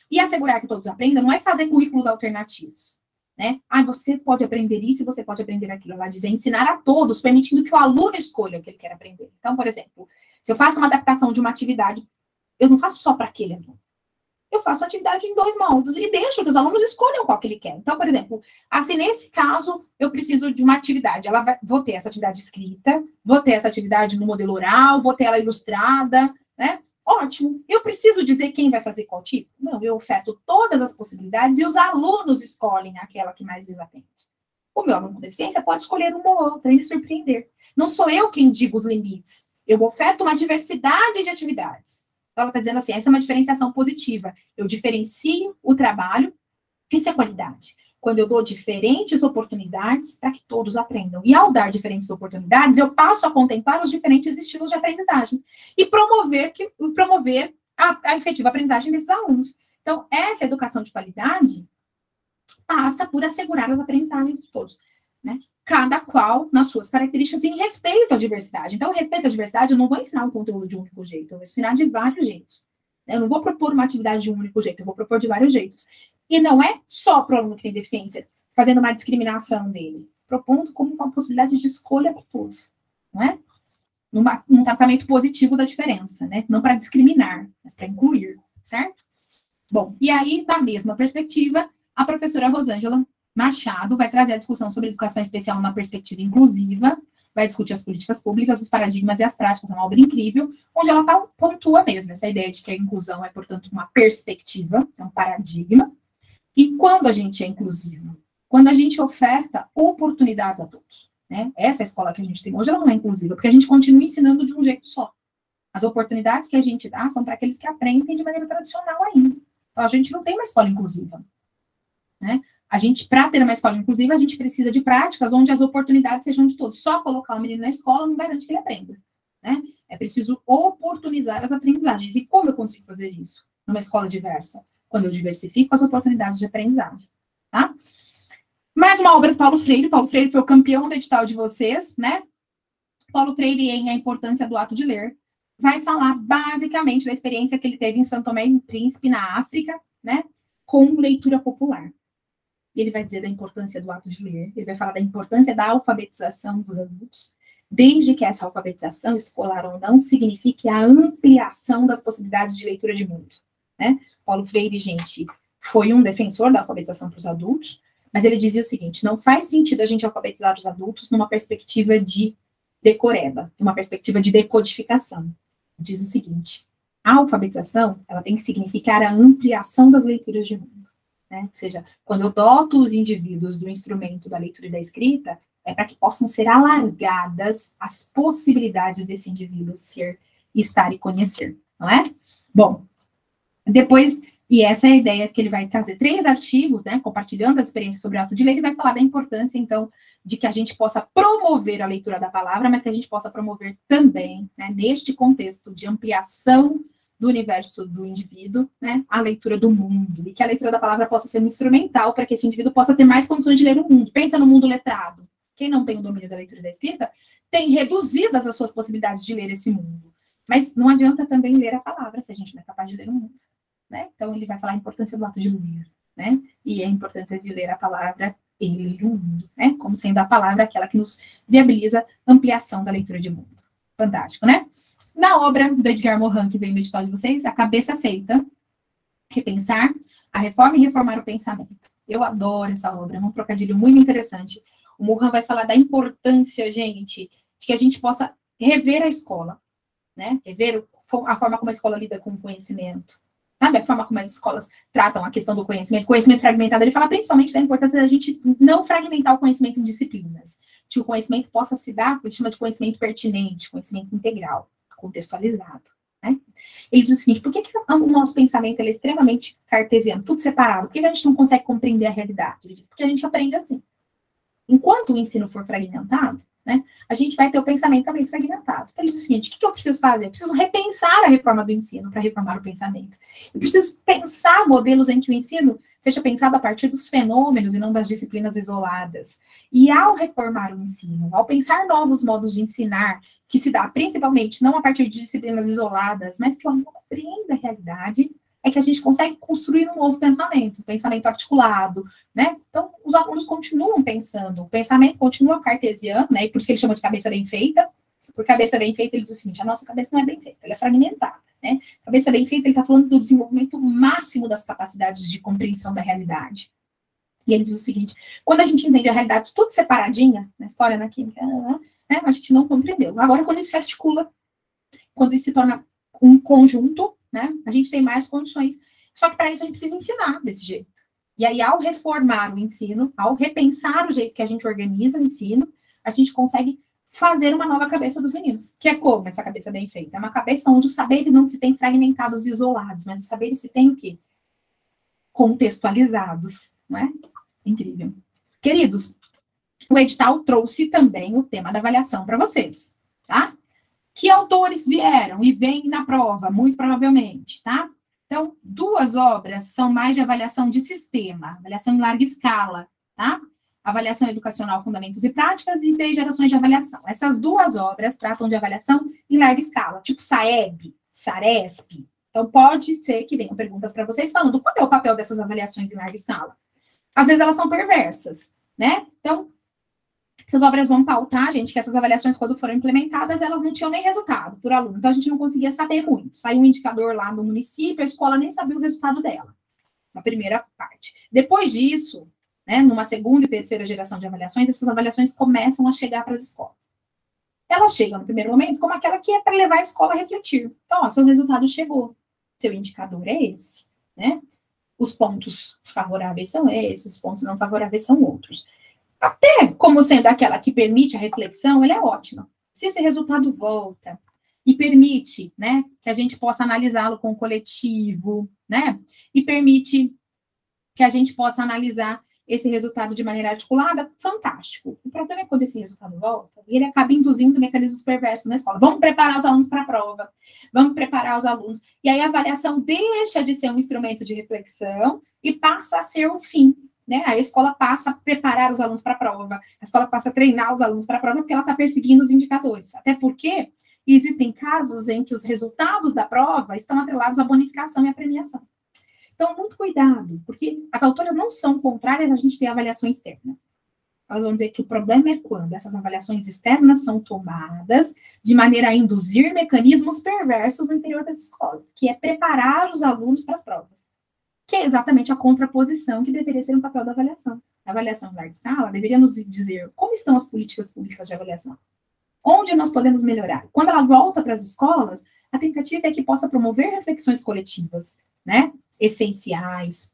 E assegurar que todos aprendam não é fazer currículos alternativos, né? Você pode aprender isso e você pode aprender aquilo. Ela diz, é ensinar a todos, permitindo que o aluno escolha o que ele quer aprender. Então, por exemplo, se eu faço uma adaptação de uma atividade, eu não faço só para aquele aluno. Eu faço a atividade em 2 moldes e deixo que os alunos escolham qual que ele quer. Então, por exemplo, assim, nesse caso, eu preciso de uma atividade. Vou ter essa atividade escrita, vou ter essa atividade no modelo oral, vou ter ela ilustrada, né? Ótimo. Eu preciso dizer quem vai fazer qual tipo? Não, eu oferto todas as possibilidades e os alunos escolhem aquela que mais lhes atende. O meu aluno com deficiência pode escolher uma ou outra e me surpreender. Não sou eu quem digo os limites. Eu oferto uma diversidade de atividades. Então, ela está dizendo assim, essa é uma diferenciação positiva. Eu diferencio o trabalho, isso é qualidade. quando eu dou diferentes oportunidades para que todos aprendam. E ao dar diferentes oportunidades, eu passo a contemplar os diferentes estilos de aprendizagem e promover a efetiva aprendizagem desses alunos. Então, essa educação de qualidade passa por assegurar as aprendizagens de todos, né? Cada qual nas suas características em respeito à diversidade. Então, respeito à diversidade, eu não vou ensinar um conteúdo de um único jeito, eu vou ensinar de vários jeitos. Eu não vou propor uma atividade de um único jeito, eu vou propor de vários jeitos. E não é só para o aluno que tem deficiência, fazendo uma discriminação dele, propondo como uma possibilidade de escolha para todos, não é? Num tratamento positivo da diferença, né? Não para discriminar, mas para incluir, certo? Bom, e aí, na mesma perspectiva, a professora Rosângela Machado vai trazer a discussão sobre educação especial na perspectiva inclusiva, vai discutir as políticas públicas, os paradigmas e as práticas, é uma obra incrível, onde ela pontua mesmo essa ideia de que a inclusão é, portanto, uma perspectiva, é um paradigma. E quando a gente é inclusivo? Quando a gente oferta oportunidades a todos, né? Essa escola que a gente tem hoje, ela não é inclusiva, porque a gente continua ensinando de um jeito só. As oportunidades que a gente dá são para aqueles que aprendem de maneira tradicional ainda. Então, a gente não tem uma escola inclusiva, né? A gente, para ter uma escola inclusiva, a gente precisa de práticas onde as oportunidades sejam de todos. Só colocar o menino na escola não garante que ele aprenda, né? É preciso oportunizar as aprendizagens. E como eu consigo fazer isso numa escola diversa? Quando eu diversifico as oportunidades de aprendizagem, tá? Mais uma obra do Paulo Freire. Paulo Freire foi o campeão do edital de vocês, né? Paulo Freire, em A Importância do Ato de Ler, vai falar basicamente da experiência que ele teve em São Tomé e Príncipe, na África, né? Com leitura popular. Ele vai dizer da importância do ato de ler, ele vai falar da importância da alfabetização dos adultos, desde que essa alfabetização, escolar ou não, signifique a ampliação das possibilidades de leitura de mundo, né? Paulo Freire, gente, foi um defensor da alfabetização para os adultos, mas ele dizia o seguinte: não faz sentido a gente alfabetizar os adultos numa perspectiva de decoreba, numa perspectiva de decodificação. Diz o seguinte: a alfabetização, ela tem que significar a ampliação das leituras de mundo. Né? Ou seja, quando eu doto os indivíduos do instrumento da leitura e da escrita, é para que possam ser alargadas as possibilidades desse indivíduo ser, estar e conhecer, não é? Bom, depois, e essa é a ideia que ele vai trazer 3 artigos, né, compartilhando a experiência sobre o ato de ler, ele vai falar da importância, então, de que a gente possa promover a leitura da palavra, mas que a gente possa promover também, né, neste contexto de ampliação do universo do indivíduo, né, a leitura do mundo, e que a leitura da palavra possa ser um instrumental para que esse indivíduo possa ter mais condições de ler o mundo. Pensa no mundo letrado. Quem não tem o domínio da leitura e da escrita tem reduzidas as suas possibilidades de ler esse mundo. Mas não adianta também ler a palavra se a gente não é capaz de ler o mundo, né? Então, ele vai falar a importância do ato de ler, né? E a importância de ler a palavra e ler o mundo, né? Como sendo a palavra aquela que nos viabiliza ampliação da leitura de mundo. Fantástico, né? Na obra do Edgar Morin, que veio no edital de vocês, A Cabeça Feita, Repensar, a Reforma e Reformar o Pensamento. Eu adoro essa obra, é um trocadilho muito interessante. O Morin vai falar da importância, gente, de que a gente possa rever a escola, né? Rever a forma como a escola lida com o conhecimento, sabe? A forma como as escolas tratam a questão do conhecimento fragmentado. Ele fala principalmente da importância da gente não fragmentar o conhecimento em disciplinas, que o conhecimento possa se dar, que a gente chama de conhecimento pertinente, conhecimento integral, contextualizado, né? Ele diz o seguinte: por que o nosso pensamento é extremamente cartesiano, tudo separado? Por que a gente não consegue compreender a realidade? Ele diz: porque a gente aprende assim. Enquanto o ensino for fragmentado, né, a gente vai ter o pensamento também fragmentado. Então, ele diz o seguinte: o que eu preciso fazer? Eu preciso repensar a reforma do ensino para reformar o pensamento. Eu preciso pensar modelos em que o ensino seja pensado a partir dos fenômenos e não das disciplinas isoladas. E ao reformar o ensino, ao pensar novos modos de ensinar, que se dá principalmente não a partir de disciplinas isoladas, mas que o aluno compreenda a realidade, é que a gente consegue construir um novo pensamento, um pensamento articulado, né? Então, os alunos continuam pensando, o pensamento continua cartesiano, né? E por isso que ele chama de cabeça bem feita. Por cabeça bem feita, ele diz o seguinte: a nossa cabeça não é bem feita, ela é fragmentada, né? Cabeça bem feita, ele está falando do desenvolvimento máximo das capacidades de compreensão da realidade. E ele diz o seguinte: quando a gente entende a realidade tudo separadinha, na história, na química, né, a gente não compreendeu. Agora, quando isso se articula, quando isso se torna um conjunto, né, a gente tem mais condições. Só que para isso a gente precisa ensinar desse jeito. E aí, ao reformar o ensino, ao repensar o jeito que a gente organiza o ensino, a gente consegue fazer uma nova cabeça dos meninos. Que é como essa cabeça bem feita? É uma cabeça onde os saberes não se têm fragmentados e isolados, mas os saberes se têm o quê? Contextualizados, não é? Incrível. Queridos, o edital trouxe também o tema da avaliação para vocês, tá? Que autores vieram e vêm na prova, muito provavelmente, tá? Então, 2 obras são mais de avaliação de sistema, avaliação em larga escala, tá? Avaliação educacional, fundamentos e práticas, e 3 gerações de avaliação. Essas 2 obras tratam de avaliação em larga escala, tipo SAEB, SARESP. Então, pode ser que venham perguntas para vocês falando qual é o papel dessas avaliações em larga escala. Às vezes elas são perversas, né? Então, essas obras vão pautar, gente, que essas avaliações, quando foram implementadas, elas não tinham nem resultado por aluno. Então, a gente não conseguia saber muito. Saiu um indicador lá do município, a escola nem sabia o resultado dela. Na primeira parte. Depois disso, né, numa segunda e terceira geração de avaliações, essas avaliações começam a chegar para as escolas. Elas chegam no primeiro momento como aquela que é para levar a escola a refletir. Então, ó, seu resultado chegou. Seu indicador é esse, né? Os pontos favoráveis são esses, os pontos não favoráveis são outros. Até como sendo aquela que permite a reflexão, ela é ótima. Se esse resultado volta e permite, né, que a gente possa analisá-lo com o coletivo, né, e permite que a gente possa analisar esse resultado de maneira articulada, fantástico. O problema é quando esse resultado volta e ele acaba induzindo mecanismos perversos na escola. Vamos preparar os alunos para a prova, vamos preparar os alunos. E aí a avaliação deixa de ser um instrumento de reflexão e passa a ser o fim. Né? A escola passa a preparar os alunos para a prova, a escola passa a treinar os alunos para a prova porque ela está perseguindo os indicadores. Até porque existem casos em que os resultados da prova estão atrelados à bonificação e à premiação. Então, muito cuidado, porque as autoras não são contrárias a gente ter avaliação externa. Elas vão dizer que o problema é quando essas avaliações externas são tomadas de maneira a induzir mecanismos perversos no interior das escolas, que é preparar os alunos para as provas. Que é exatamente a contraposição que deveria ser um papel da avaliação. A avaliação em larga escala deveria nos dizer como estão as políticas públicas de avaliação. Onde nós podemos melhorar? Quando ela volta para as escolas, a tentativa é que possa promover reflexões coletivas, né, essenciais,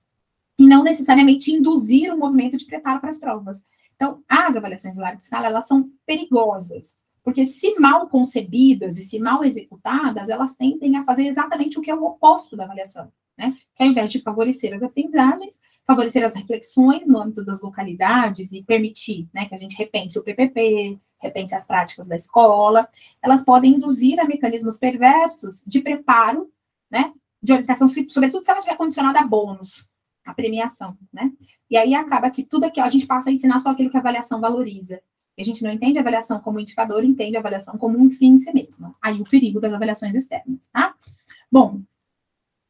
e não necessariamente induzir um movimento de preparo para as provas. Então, as avaliações em larga escala, elas são perigosas, porque se mal concebidas e se mal executadas, elas tendem a fazer exatamente o que é o oposto da avaliação. Né? Que ao invés de favorecer as aprendizagens, favorecer as reflexões no âmbito das localidades e permitir, né, que a gente repense o PPP, repense as práticas da escola, elas podem induzir a mecanismos perversos de preparo, né, de orientação, sobretudo se ela estiver condicionada a bônus, a premiação, né? E aí acaba que tudo aquilo, a gente passa a ensinar só aquilo que a avaliação valoriza. E a gente não entende a avaliação como indicador, entende a avaliação como um fim em si mesma. Aí o perigo das avaliações externas, tá? Bom,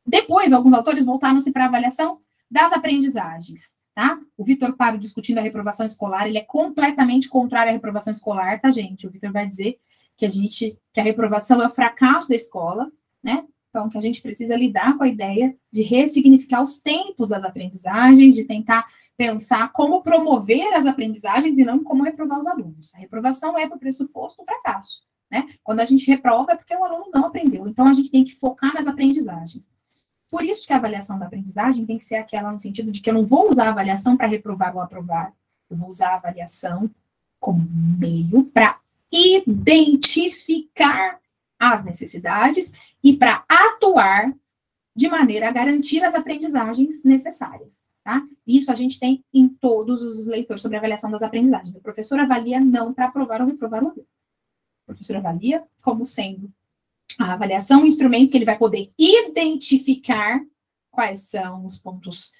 depois, alguns autores voltaram-se para a avaliação das aprendizagens, tá? O Vitor Paro discutindo a reprovação escolar, ele é completamente contrário à reprovação escolar, tá, gente? O Vitor vai dizer que a reprovação é o fracasso da escola, né? Então, que a gente precisa lidar com a ideia de ressignificar os tempos das aprendizagens, de tentar pensar como promover as aprendizagens e não como reprovar os alunos. A reprovação é para o pressuposto do fracasso, né? Quando a gente reprova é porque o aluno não aprendeu. Então, a gente tem que focar nas aprendizagens. Por isso que a avaliação da aprendizagem tem que ser aquela no sentido de que eu não vou usar a avaliação para reprovar ou aprovar, eu vou usar a avaliação como meio para identificar as necessidades e para atuar de maneira a garantir as aprendizagens necessárias, tá? Isso a gente tem em todos os leitores sobre a avaliação das aprendizagens. O professor avalia não para aprovar ou reprovar o aluno. O professor avalia como sendo a avaliação um instrumento que ele vai poder identificar quais são os pontos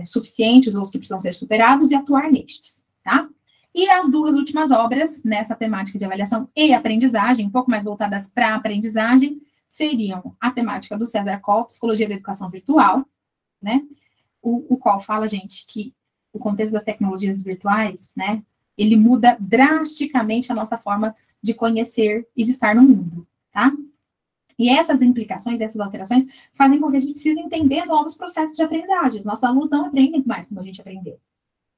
suficientes ou os que precisam ser superados e atuar nestes, tá? E as 2 últimas obras nessa temática de avaliação e aprendizagem, um pouco mais voltadas para a aprendizagem, seriam a temática do César Coll, Psicologia da Educação Virtual, né? O qual fala, gente, que o contexto das tecnologias virtuais, né, ele muda drasticamente a nossa forma de conhecer e de estar no mundo, tá? E essas implicações, essas alterações, fazem com que a gente precise entender novos processos de aprendizagem. Os nossos alunos não aprendem mais como a gente aprendeu,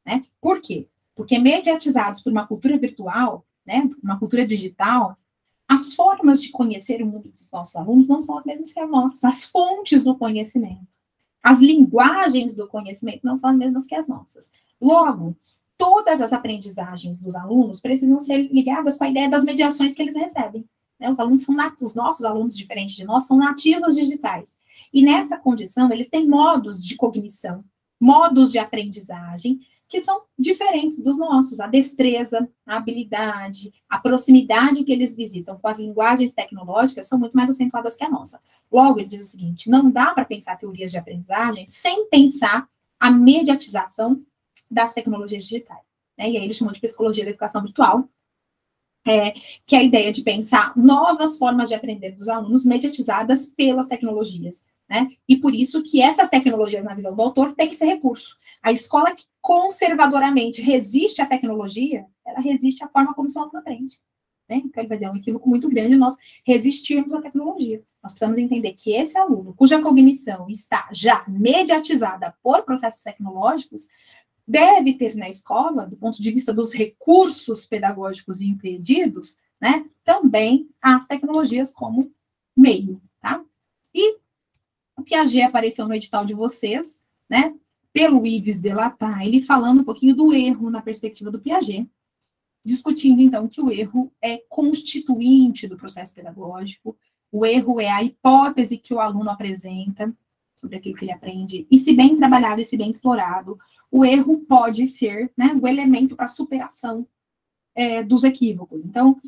né? Por quê? Porque mediatizados por uma cultura virtual, né, uma cultura digital, as formas de conhecer o mundo dos nossos alunos não são as mesmas que as nossas. As fontes do conhecimento, as linguagens do conhecimento não são as mesmas que as nossas. Logo, todas as aprendizagens dos alunos precisam ser ligadas com a ideia das mediações que eles recebem. Né? Os alunos são os nossos alunos, diferentes de nós, são nativos digitais. E nessa condição, eles têm modos de cognição modos de aprendizagem que são diferentes dos nossos. A destreza, a habilidade, a proximidade que eles visitam com as linguagens tecnológicas são muito mais acentuadas que a nossa. Logo, ele diz o seguinte, não dá para pensar teorias de aprendizagem sem pensar a mediatização das tecnologias digitais. Né? E aí ele chamou de psicologia da educação virtual, que é a ideia de pensar novas formas de aprender dos alunos mediatizadas pelas tecnologias. Né? E por isso que essas tecnologias, na visão do autor, têm que ser recurso. A escola que conservadoramente resiste à tecnologia, ela resiste à forma como o seu aluno aprende. Né? Então, ele vai dizer, é um equívoco muito grande nós resistirmos à tecnologia. Nós precisamos entender que esse aluno, cuja cognição está já mediatizada por processos tecnológicos, deve ter na escola, do ponto de vista dos recursos pedagógicos empreendidos, né, também as tecnologias como meio, tá? E o Piaget apareceu no edital de vocês, né, pelo Yves Delata, ele falando um pouquinho do erro na perspectiva do Piaget, discutindo, então, que o erro é constituinte do processo pedagógico, o erro é a hipótese que o aluno apresenta sobre aquilo que ele aprende, e se bem trabalhado e se bem explorado, o erro pode ser, né, o elemento para a superação dos equívocos. Então,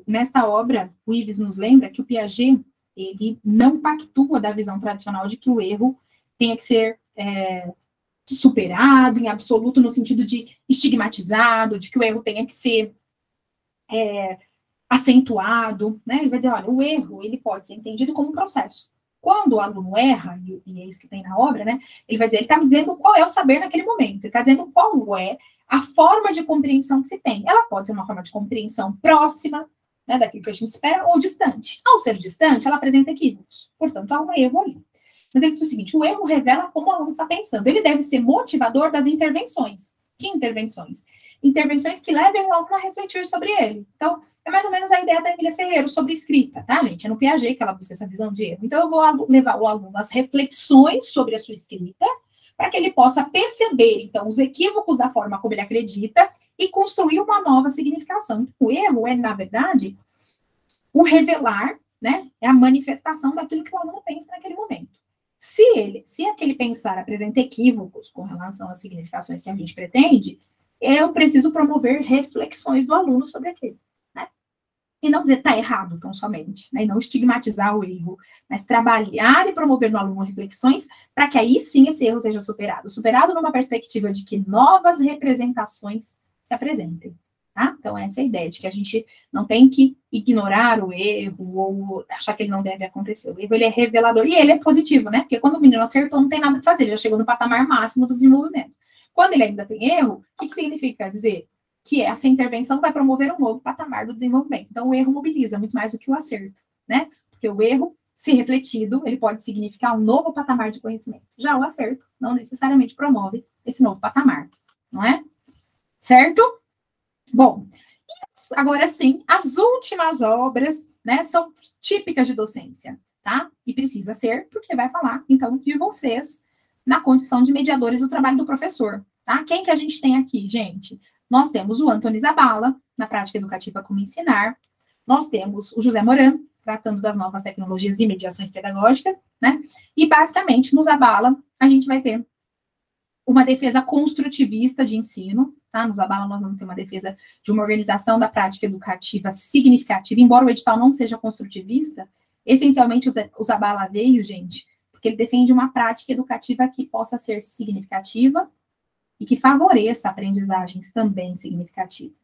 nesta obra, o Yves nos lembra que o Piaget, ele não pactua da visão tradicional de que o erro tenha que ser superado em absoluto, no sentido de estigmatizado, de que o erro tenha que ser acentuado, né? Ele vai dizer, olha, o erro, ele pode ser entendido como um processo. Quando o aluno erra, e é isso que tem na obra, né? Ele vai dizer, ele está me dizendo qual é o saber naquele momento, ele está dizendo qual é a forma de compreensão que se tem. Ela pode ser uma forma de compreensão próxima, né, daquilo que a gente espera, ou distante. Ao ser distante, ela apresenta equívocos. Portanto, há um erro ali. Mas ele diz o seguinte, o erro revela como o aluno está pensando. Ele deve ser motivador das intervenções. Que intervenções? Intervenções que levem o aluno a refletir sobre ele. Então, é mais ou menos a ideia da Emília Ferreiro sobre escrita, tá, gente? É no Piaget que ela busca essa visão de erro. Então, eu vou levar o aluno às reflexões sobre a sua escrita, para que ele possa perceber, então, os equívocos da forma como ele acredita e construir uma nova significação. O erro é, na verdade, o revelar, né? É a manifestação daquilo que o aluno pensa naquele momento. Se aquele pensar apresenta equívocos com relação às significações que a gente pretende, eu preciso promover reflexões do aluno sobre aquilo, né? E não dizer tá errado tão somente, né? E não estigmatizar o erro, mas trabalhar e promover no aluno reflexões para que aí sim esse erro seja superado. Superado numa perspectiva de que novas representações se apresentem, tá? Então, essa é a ideia de que a gente não tem que ignorar o erro ou achar que ele não deve acontecer. O erro, ele é revelador e ele é positivo, né? Porque quando o menino acertou, não tem nada que fazer, ele já chegou no patamar máximo do desenvolvimento. Quando ele ainda tem erro, o que significa dizer? Que essa intervenção vai promover um novo patamar do desenvolvimento. Então, o erro mobiliza muito mais do que o acerto, né? Porque o erro, se refletido, ele pode significar um novo patamar de conhecimento. Já o acerto não necessariamente promove esse novo patamar, não é? Certo? Bom, agora sim, as últimas obras, né, são típicas de docência, tá? E precisa ser, porque vai falar, então, de vocês na condição de mediadores do trabalho do professor, tá? Quem que a gente tem aqui, gente? Nós temos o Antony Zabala, na prática educativa como ensinar. Nós temos o José Moran, tratando das novas tecnologias e mediações pedagógicas, né? E, basicamente, no Zabala, a gente vai ter uma defesa construtivista de ensino, tá? No Zabala, nós vamos ter uma defesa de uma organização da prática educativa significativa, embora o edital não seja construtivista, essencialmente o Zabala veio, gente, porque ele defende uma prática educativa que possa ser significativa e que favoreça aprendizagens também significativas,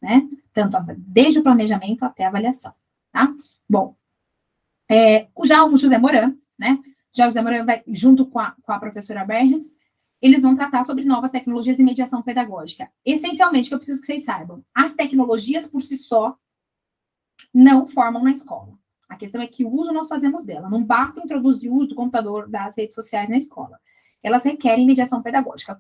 né? Tanto desde o planejamento até a avaliação, tá? Bom, já o José Moran, né? Já o José Moran vai, junto com a professora Bergens, eles vão tratar sobre novas tecnologias e mediação pedagógica. Essencialmente, o que eu preciso que vocês saibam, as tecnologias por si só não formam na escola. A questão é que o uso nós fazemos dela. Não basta introduzir o uso do computador, das redes sociais na escola. Elas requerem mediação pedagógica.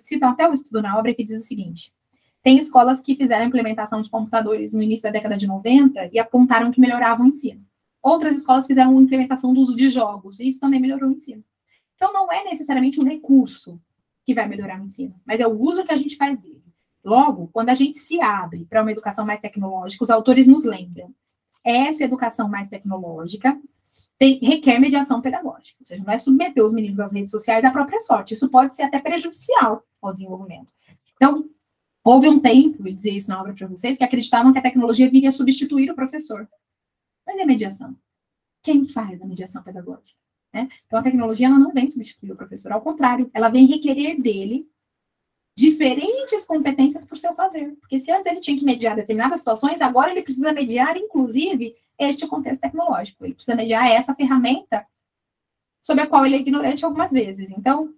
Cita até um estudo na obra que diz o seguinte, tem escolas que fizeram a implementação de computadores no início da década de 90 e apontaram que melhoravam o ensino. Outras escolas fizeram a implementação do uso de jogos, e isso também melhorou o ensino. Então, não é necessariamente um recurso que vai melhorar o ensino, mas é o uso que a gente faz dele. Logo, quando a gente se abre para uma educação mais tecnológica, os autores nos lembram, essa educação mais tecnológica, requer mediação pedagógica. Ou seja, não é submeter os meninos às redes sociais à própria sorte. Isso pode ser até prejudicial ao desenvolvimento. Então, houve um tempo, eu dizer isso na obra para vocês, que acreditavam que a tecnologia viria substituir o professor. Mas e a mediação? Quem faz a mediação pedagógica? Né? Então, a tecnologia ela não vem substituir o professor, ao contrário, ela vem requerer dele diferentes competências por seu fazer. Porque se antes ele tinha que mediar determinadas situações, agora ele precisa mediar, inclusive, este contexto tecnológico. Ele precisa mediar essa ferramenta sobre a qual ele é ignorante algumas vezes. Então,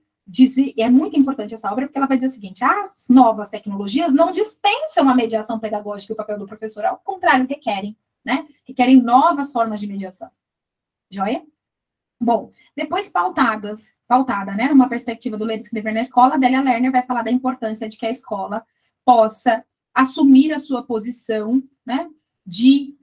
é muito importante essa obra, porque ela vai dizer o seguinte: as novas tecnologias não dispensam a mediação pedagógica e o papel do professor, ao contrário, requerem, né? Requerem novas formas de mediação. Joia? Bom, depois pautada, né, numa perspectiva do ler e escrever na escola, a Adélia Lerner vai falar da importância de que a escola possa assumir a sua posição, né, de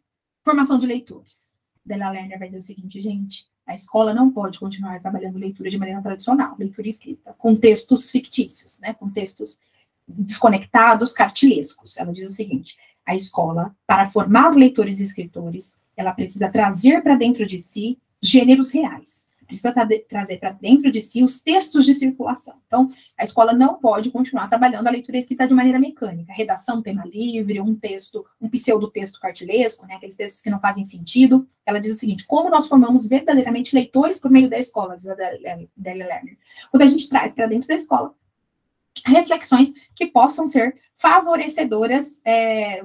formação de leitores. Adélia Lerner vai dizer o seguinte, gente: a escola não pode continuar trabalhando leitura de maneira tradicional, leitura escrita, com textos fictícios, né, com textos desconectados, cartilescos. Ela diz o seguinte: a escola, para formar leitores e escritores, ela precisa trazer para dentro de si gêneros reais. Precisa trazer para dentro de si os textos de circulação. Então, a escola não pode continuar trabalhando a leitura escrita de maneira mecânica. Redação, tema livre, um texto, um pseudotexto cartilesco, né, aqueles textos que não fazem sentido. Ela diz o seguinte: como nós formamos verdadeiramente leitores por meio da escola, diz a Adélia Lerner, quando a gente traz para dentro da escola reflexões que possam ser favorecedoras,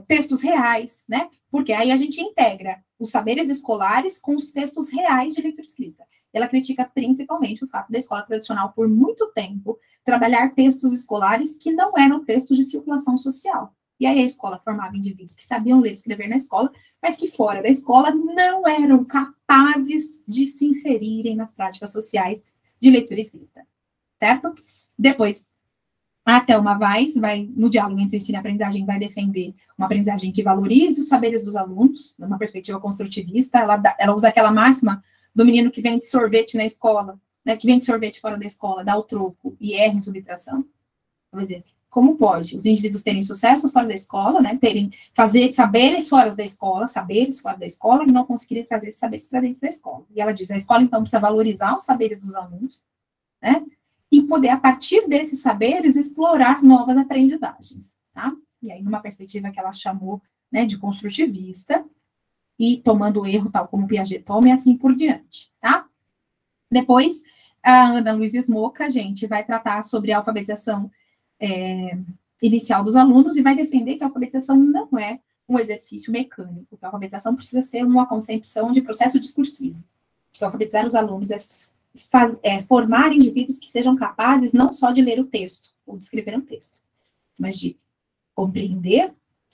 textos reais, né? Porque aí a gente integra os saberes escolares com os textos reais de leitura escrita. Ela critica principalmente o fato da escola tradicional, por muito tempo, trabalhar textos escolares que não eram textos de circulação social. E aí a escola formava indivíduos que sabiam ler e escrever na escola, mas que fora da escola não eram capazes de se inserirem nas práticas sociais de leitura escrita. Certo? Depois, a Thelma Weiss vai, no diálogo entre ensino e aprendizagem, vai defender uma aprendizagem que valorize os saberes dos alunos, numa perspectiva construtivista. Ela usa aquela máxima do menino que vende sorvete na escola, né, que vende sorvete fora da escola, dá o troco e erra em subtração. Por exemplo, como pode os indivíduos terem sucesso fora da escola, né, fazer saberes fora da escola, e não conseguirem trazer esses saberes para dentro da escola? E ela diz: a escola, então, precisa valorizar os saberes dos alunos, né, e poder, a partir desses saberes, explorar novas aprendizagens, tá? E aí, numa perspectiva que ela chamou, né, de construtivista, e tomando o erro tal como Piaget toma, e assim por diante, tá? Depois, a Ana Luísa Smoca, gente, vai tratar sobre a alfabetização inicial dos alunos e vai defender que a alfabetização não é um exercício mecânico, que a alfabetização precisa ser uma concepção de processo discursivo. Que alfabetizar os alunos formar indivíduos que sejam capazes não só de ler o texto, ou de escrever um texto, mas de compreender,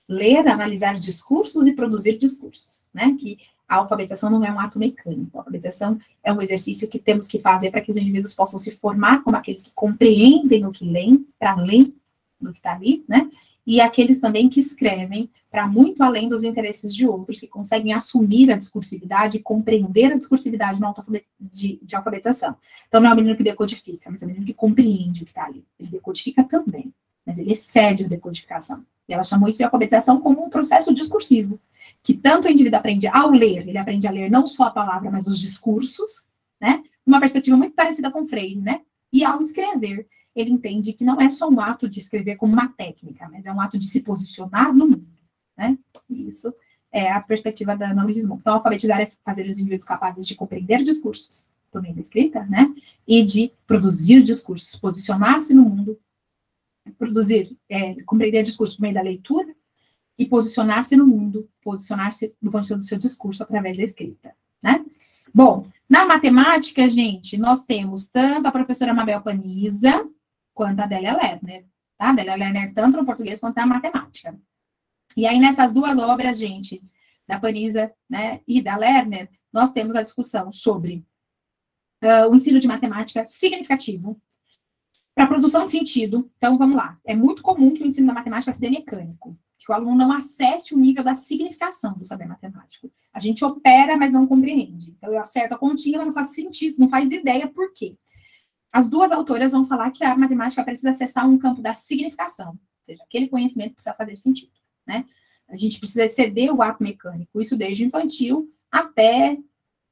ler, analisar discursos e produzir discursos, né? Que a alfabetização não é um ato mecânico, a alfabetização é um exercício que temos que fazer para que os indivíduos possam se formar como aqueles que compreendem o que leem, para além do que está ali, né? E aqueles também que escrevem para muito além dos interesses de outros, que conseguem assumir a discursividade e compreender a discursividade de alfabetização. Então, não é o menino que decodifica, mas é o menino que compreende o que está ali. Ele decodifica também, mas ele excede a decodificação. E ela chamou isso de alfabetização como um processo discursivo, que tanto o indivíduo aprende ao ler, ele aprende a ler não só a palavra, mas os discursos, né? Uma perspectiva muito parecida com Freire, né? E ao escrever, ele entende que não é só um ato de escrever como uma técnica, mas é um ato de se posicionar no mundo, né? Isso é a perspectiva da Ana Luísa Smoca. Então, alfabetizar é fazer os indivíduos capazes de compreender discursos por meio da escrita, né? E de produzir discursos, posicionar-se no mundo, compreender discursos por meio da leitura e posicionar-se no mundo, posicionar-se do ponto de vista do seu discurso através da escrita, né? Bom, na matemática, gente, nós temos tanto a professora Mabel Paniza quanto a Adélia Lerner, tá? A Adélia Lerner tanto no português quanto na matemática. E aí, nessas duas obras, gente, da Paniza, né, e da Lerner, nós temos a discussão sobre o ensino de matemática significativo para a produção de sentido. Então, vamos lá. É muito comum que o ensino da matemática se dê mecânico, que o aluno não acesse o nível da significação do saber matemático. A gente opera, mas não compreende. Então, eu acerto a continha, mas não faz sentido, não faz ideia por quê. As duas autoras vão falar que a matemática precisa acessar um campo da significação, ou seja, aquele conhecimento precisa fazer sentido, né? A gente precisa exceder o ato mecânico, isso desde o infantil até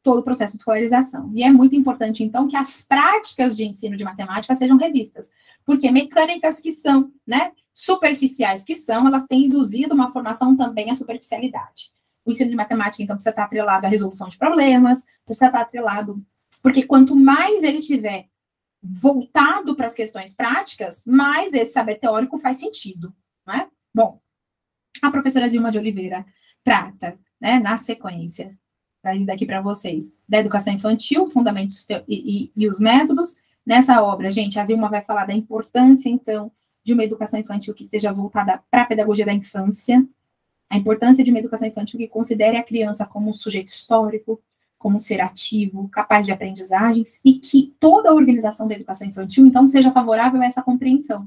todo o processo de escolarização. E é muito importante, então, que as práticas de ensino de matemática sejam revistas, porque mecânicas que são, né, superficiais que são, elas têm induzido uma formação também à superficialidade. O ensino de matemática, então, precisa estar atrelado à resolução de problemas, precisa estar atrelado, porque quanto mais ele tiver voltado para as questões práticas, mais esse saber teórico faz sentido, não é? Bom, a professora Zilma de Oliveira trata, né, na sequência, daqui para vocês, da educação infantil, fundamentos e os métodos. Nessa obra, gente, a Zilma vai falar da importância, então, de uma educação infantil que esteja voltada para a pedagogia da infância, a importância de uma educação infantil que considere a criança como um sujeito histórico, como um ser ativo, capaz de aprendizagens, e que toda a organização da educação infantil, então, seja favorável a essa compreensão.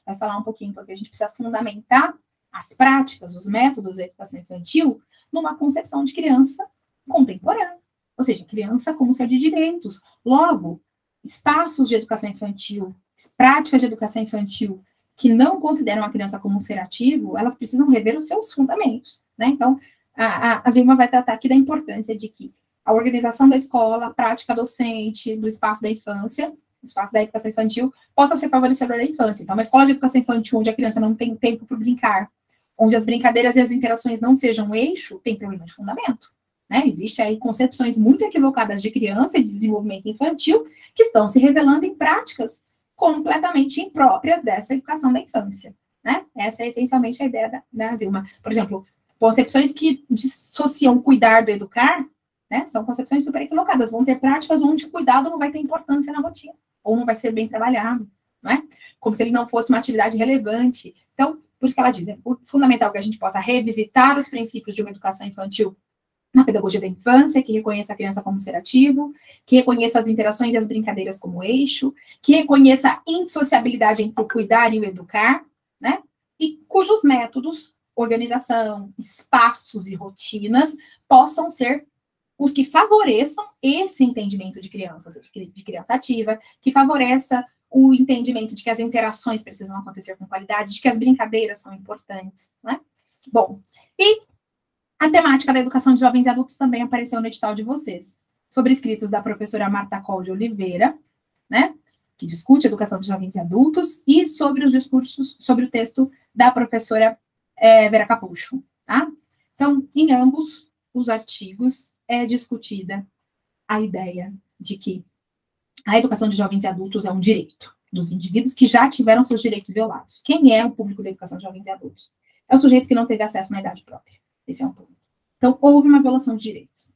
Vai falar um pouquinho, porque a gente precisa fundamentar as práticas, os métodos da educação infantil, numa concepção de criança contemporânea, ou seja, criança como ser de direitos. Logo, espaços de educação infantil, práticas de educação infantil que não consideram a criança como um ser ativo, elas precisam rever os seus fundamentos, né? Então, a Zilma vai tratar aqui da importância de que a organização da escola, a prática docente, do espaço da infância, o espaço da educação infantil, possa ser favorecedor da infância. Então, uma escola de educação infantil onde a criança não tem tempo para brincar, onde as brincadeiras e as interações não sejam um eixo, tem problema de fundamento. Né? Existem aí concepções muito equivocadas de criança e de desenvolvimento infantil que estão se revelando em práticas completamente impróprias dessa educação da infância. Né? Essa é essencialmente a ideia da Zilma. Por exemplo, concepções que dissociam cuidar do educar, né? São concepções super equivocadas. Vão ter práticas onde o cuidado não vai ter importância na rotina, ou não vai ser bem trabalhado, né? Como se ele não fosse uma atividade relevante. Então, por isso que ela diz, é fundamental que a gente possa revisitar os princípios de uma educação infantil na pedagogia da infância, que reconheça a criança como ser ativo, que reconheça as interações e as brincadeiras como eixo, que reconheça a indissociabilidade entre o cuidar e o educar, né? E cujos métodos, organização, espaços e rotinas possam ser os que favoreçam esse entendimento de criança ativa, que favoreça o entendimento de que as interações precisam acontecer com qualidade, de que as brincadeiras são importantes, né? Bom, e a temática da educação de jovens e adultos também apareceu no edital de vocês, sobre escritos da professora Marta Coll de Oliveira, né, que discute a educação de jovens e adultos, e sobre os discursos, sobre o texto da professora Vera Capucho, tá? Então, em ambos os artigos é discutida a ideia de que a educação de jovens e adultos é um direito dos indivíduos que já tiveram seus direitos violados. Quem é o público da educação de jovens e adultos? É o sujeito que não teve acesso na idade própria. Esse é um ponto. Então, houve uma violação de direitos,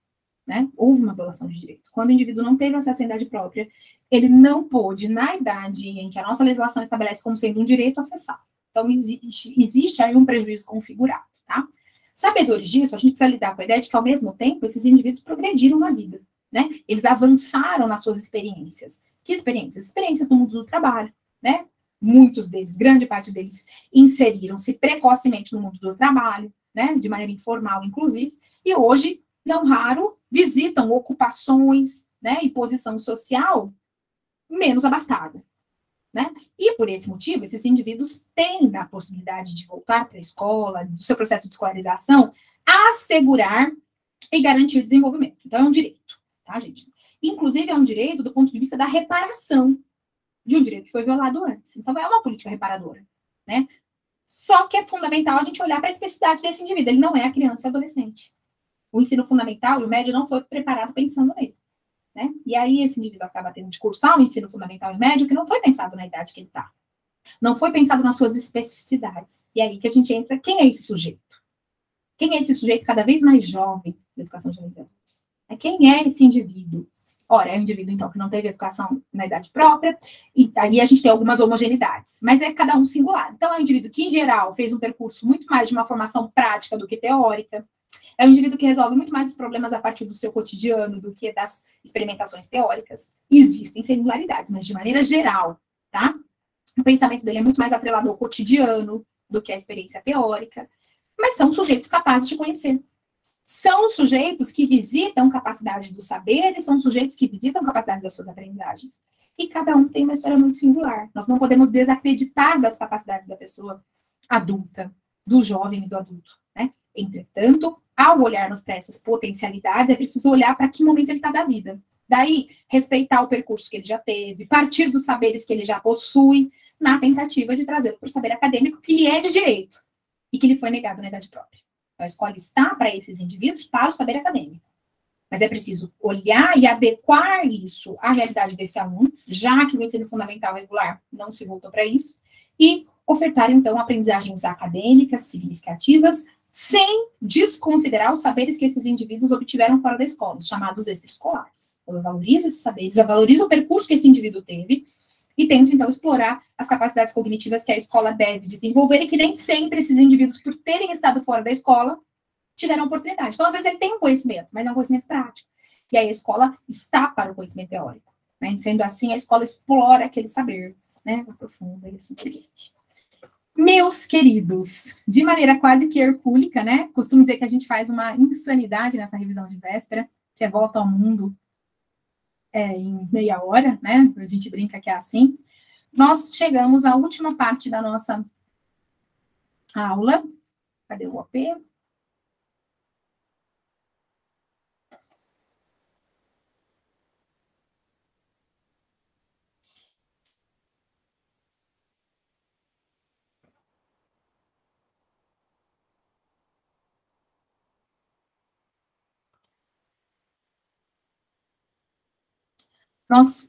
né? Houve uma violação de direitos. Quando o indivíduo não teve acesso à idade própria, ele não pôde, na idade em que a nossa legislação estabelece como sendo um direito, acessar. Então, existe aí um prejuízo configurado, tá? Sabedores disso, a gente precisa lidar com a ideia de que, ao mesmo tempo, esses indivíduos progrediram na vida, né? Eles avançaram nas suas experiências. Que experiências? Experiências no mundo do trabalho, né? Muitos deles, grande parte deles, inseriram-se precocemente no mundo do trabalho, né? De maneira informal, inclusive, e hoje, não raro, visitam ocupações, né? E posição social menos abastada, né? E, por esse motivo, esses indivíduos têm a possibilidade de voltar para a escola, do seu processo de escolarização, assegurar e garantir desenvolvimento. Então, é um direito, tá, gente? Inclusive, é um direito do ponto de vista da reparação de um direito que foi violado antes. Então, é uma política reparadora, né? Só que é fundamental a gente olhar para a especificidade desse indivíduo. Ele não é a criança e adolescente. O ensino fundamental e o médio não foi preparado pensando nele. Né? E aí esse indivíduo acaba tendo de cursar o ensino fundamental e médio que não foi pensado na idade que ele está. Não foi pensado nas suas especificidades. E aí que a gente entra, quem é esse sujeito? Quem é esse sujeito cada vez mais jovem da educação de jovens e adultos? Quem é esse indivíduo? Ora, é um indivíduo, então, que não teve educação na idade própria, e aí a gente tem algumas homogeneidades, mas é cada um singular. Então, é um indivíduo que, em geral, fez um percurso muito mais de uma formação prática do que teórica. É um indivíduo que resolve muito mais os problemas a partir do seu cotidiano do que das experimentações teóricas. Existem singularidades, mas de maneira geral, tá? O pensamento dele é muito mais atrelado ao cotidiano do que à experiência teórica, mas são sujeitos capazes de conhecer. São sujeitos que visitam capacidade do saber e são sujeitos que visitam capacidade das suas aprendizagens. E cada um tem uma história muito singular. Nós não podemos desacreditar das capacidades da pessoa adulta, do jovem e do adulto, né? Entretanto, ao olharmos para essas potencialidades, é preciso olhar para que momento ele está da vida. Daí, respeitar o percurso que ele já teve, partir dos saberes que ele já possui, na tentativa de trazê-lo para o saber acadêmico que lhe é de direito e que lhe foi negado na idade própria. Então, a escola está para esses indivíduos para o saber acadêmico. Mas é preciso olhar e adequar isso à realidade desse aluno, já que o ensino fundamental regular não se voltou para isso, e ofertar, então, aprendizagens acadêmicas significativas, sem desconsiderar os saberes que esses indivíduos obtiveram fora da escola, os chamados extraescolares. Então, eu valorizo esses saberes, eu valorizo o percurso que esse indivíduo teve, e tento, então, explorar as capacidades cognitivas que a escola deve desenvolver, e que nem sempre esses indivíduos, por terem estado fora da escola, tiveram oportunidade. Então, às vezes, ele tem um conhecimento, mas não é um conhecimento prático. E aí, a escola está para o conhecimento teórico. Né? Sendo assim, a escola explora aquele saber, né? Aprofunda e assim por diante. Meus queridos, de maneira quase que hercúlica, né? Costumo dizer que a gente faz uma insanidade nessa revisão de véspera, que é volta ao mundo em meia hora, né? A gente brinca que é assim. Nós chegamos à última parte da nossa aula. Cadê o OP?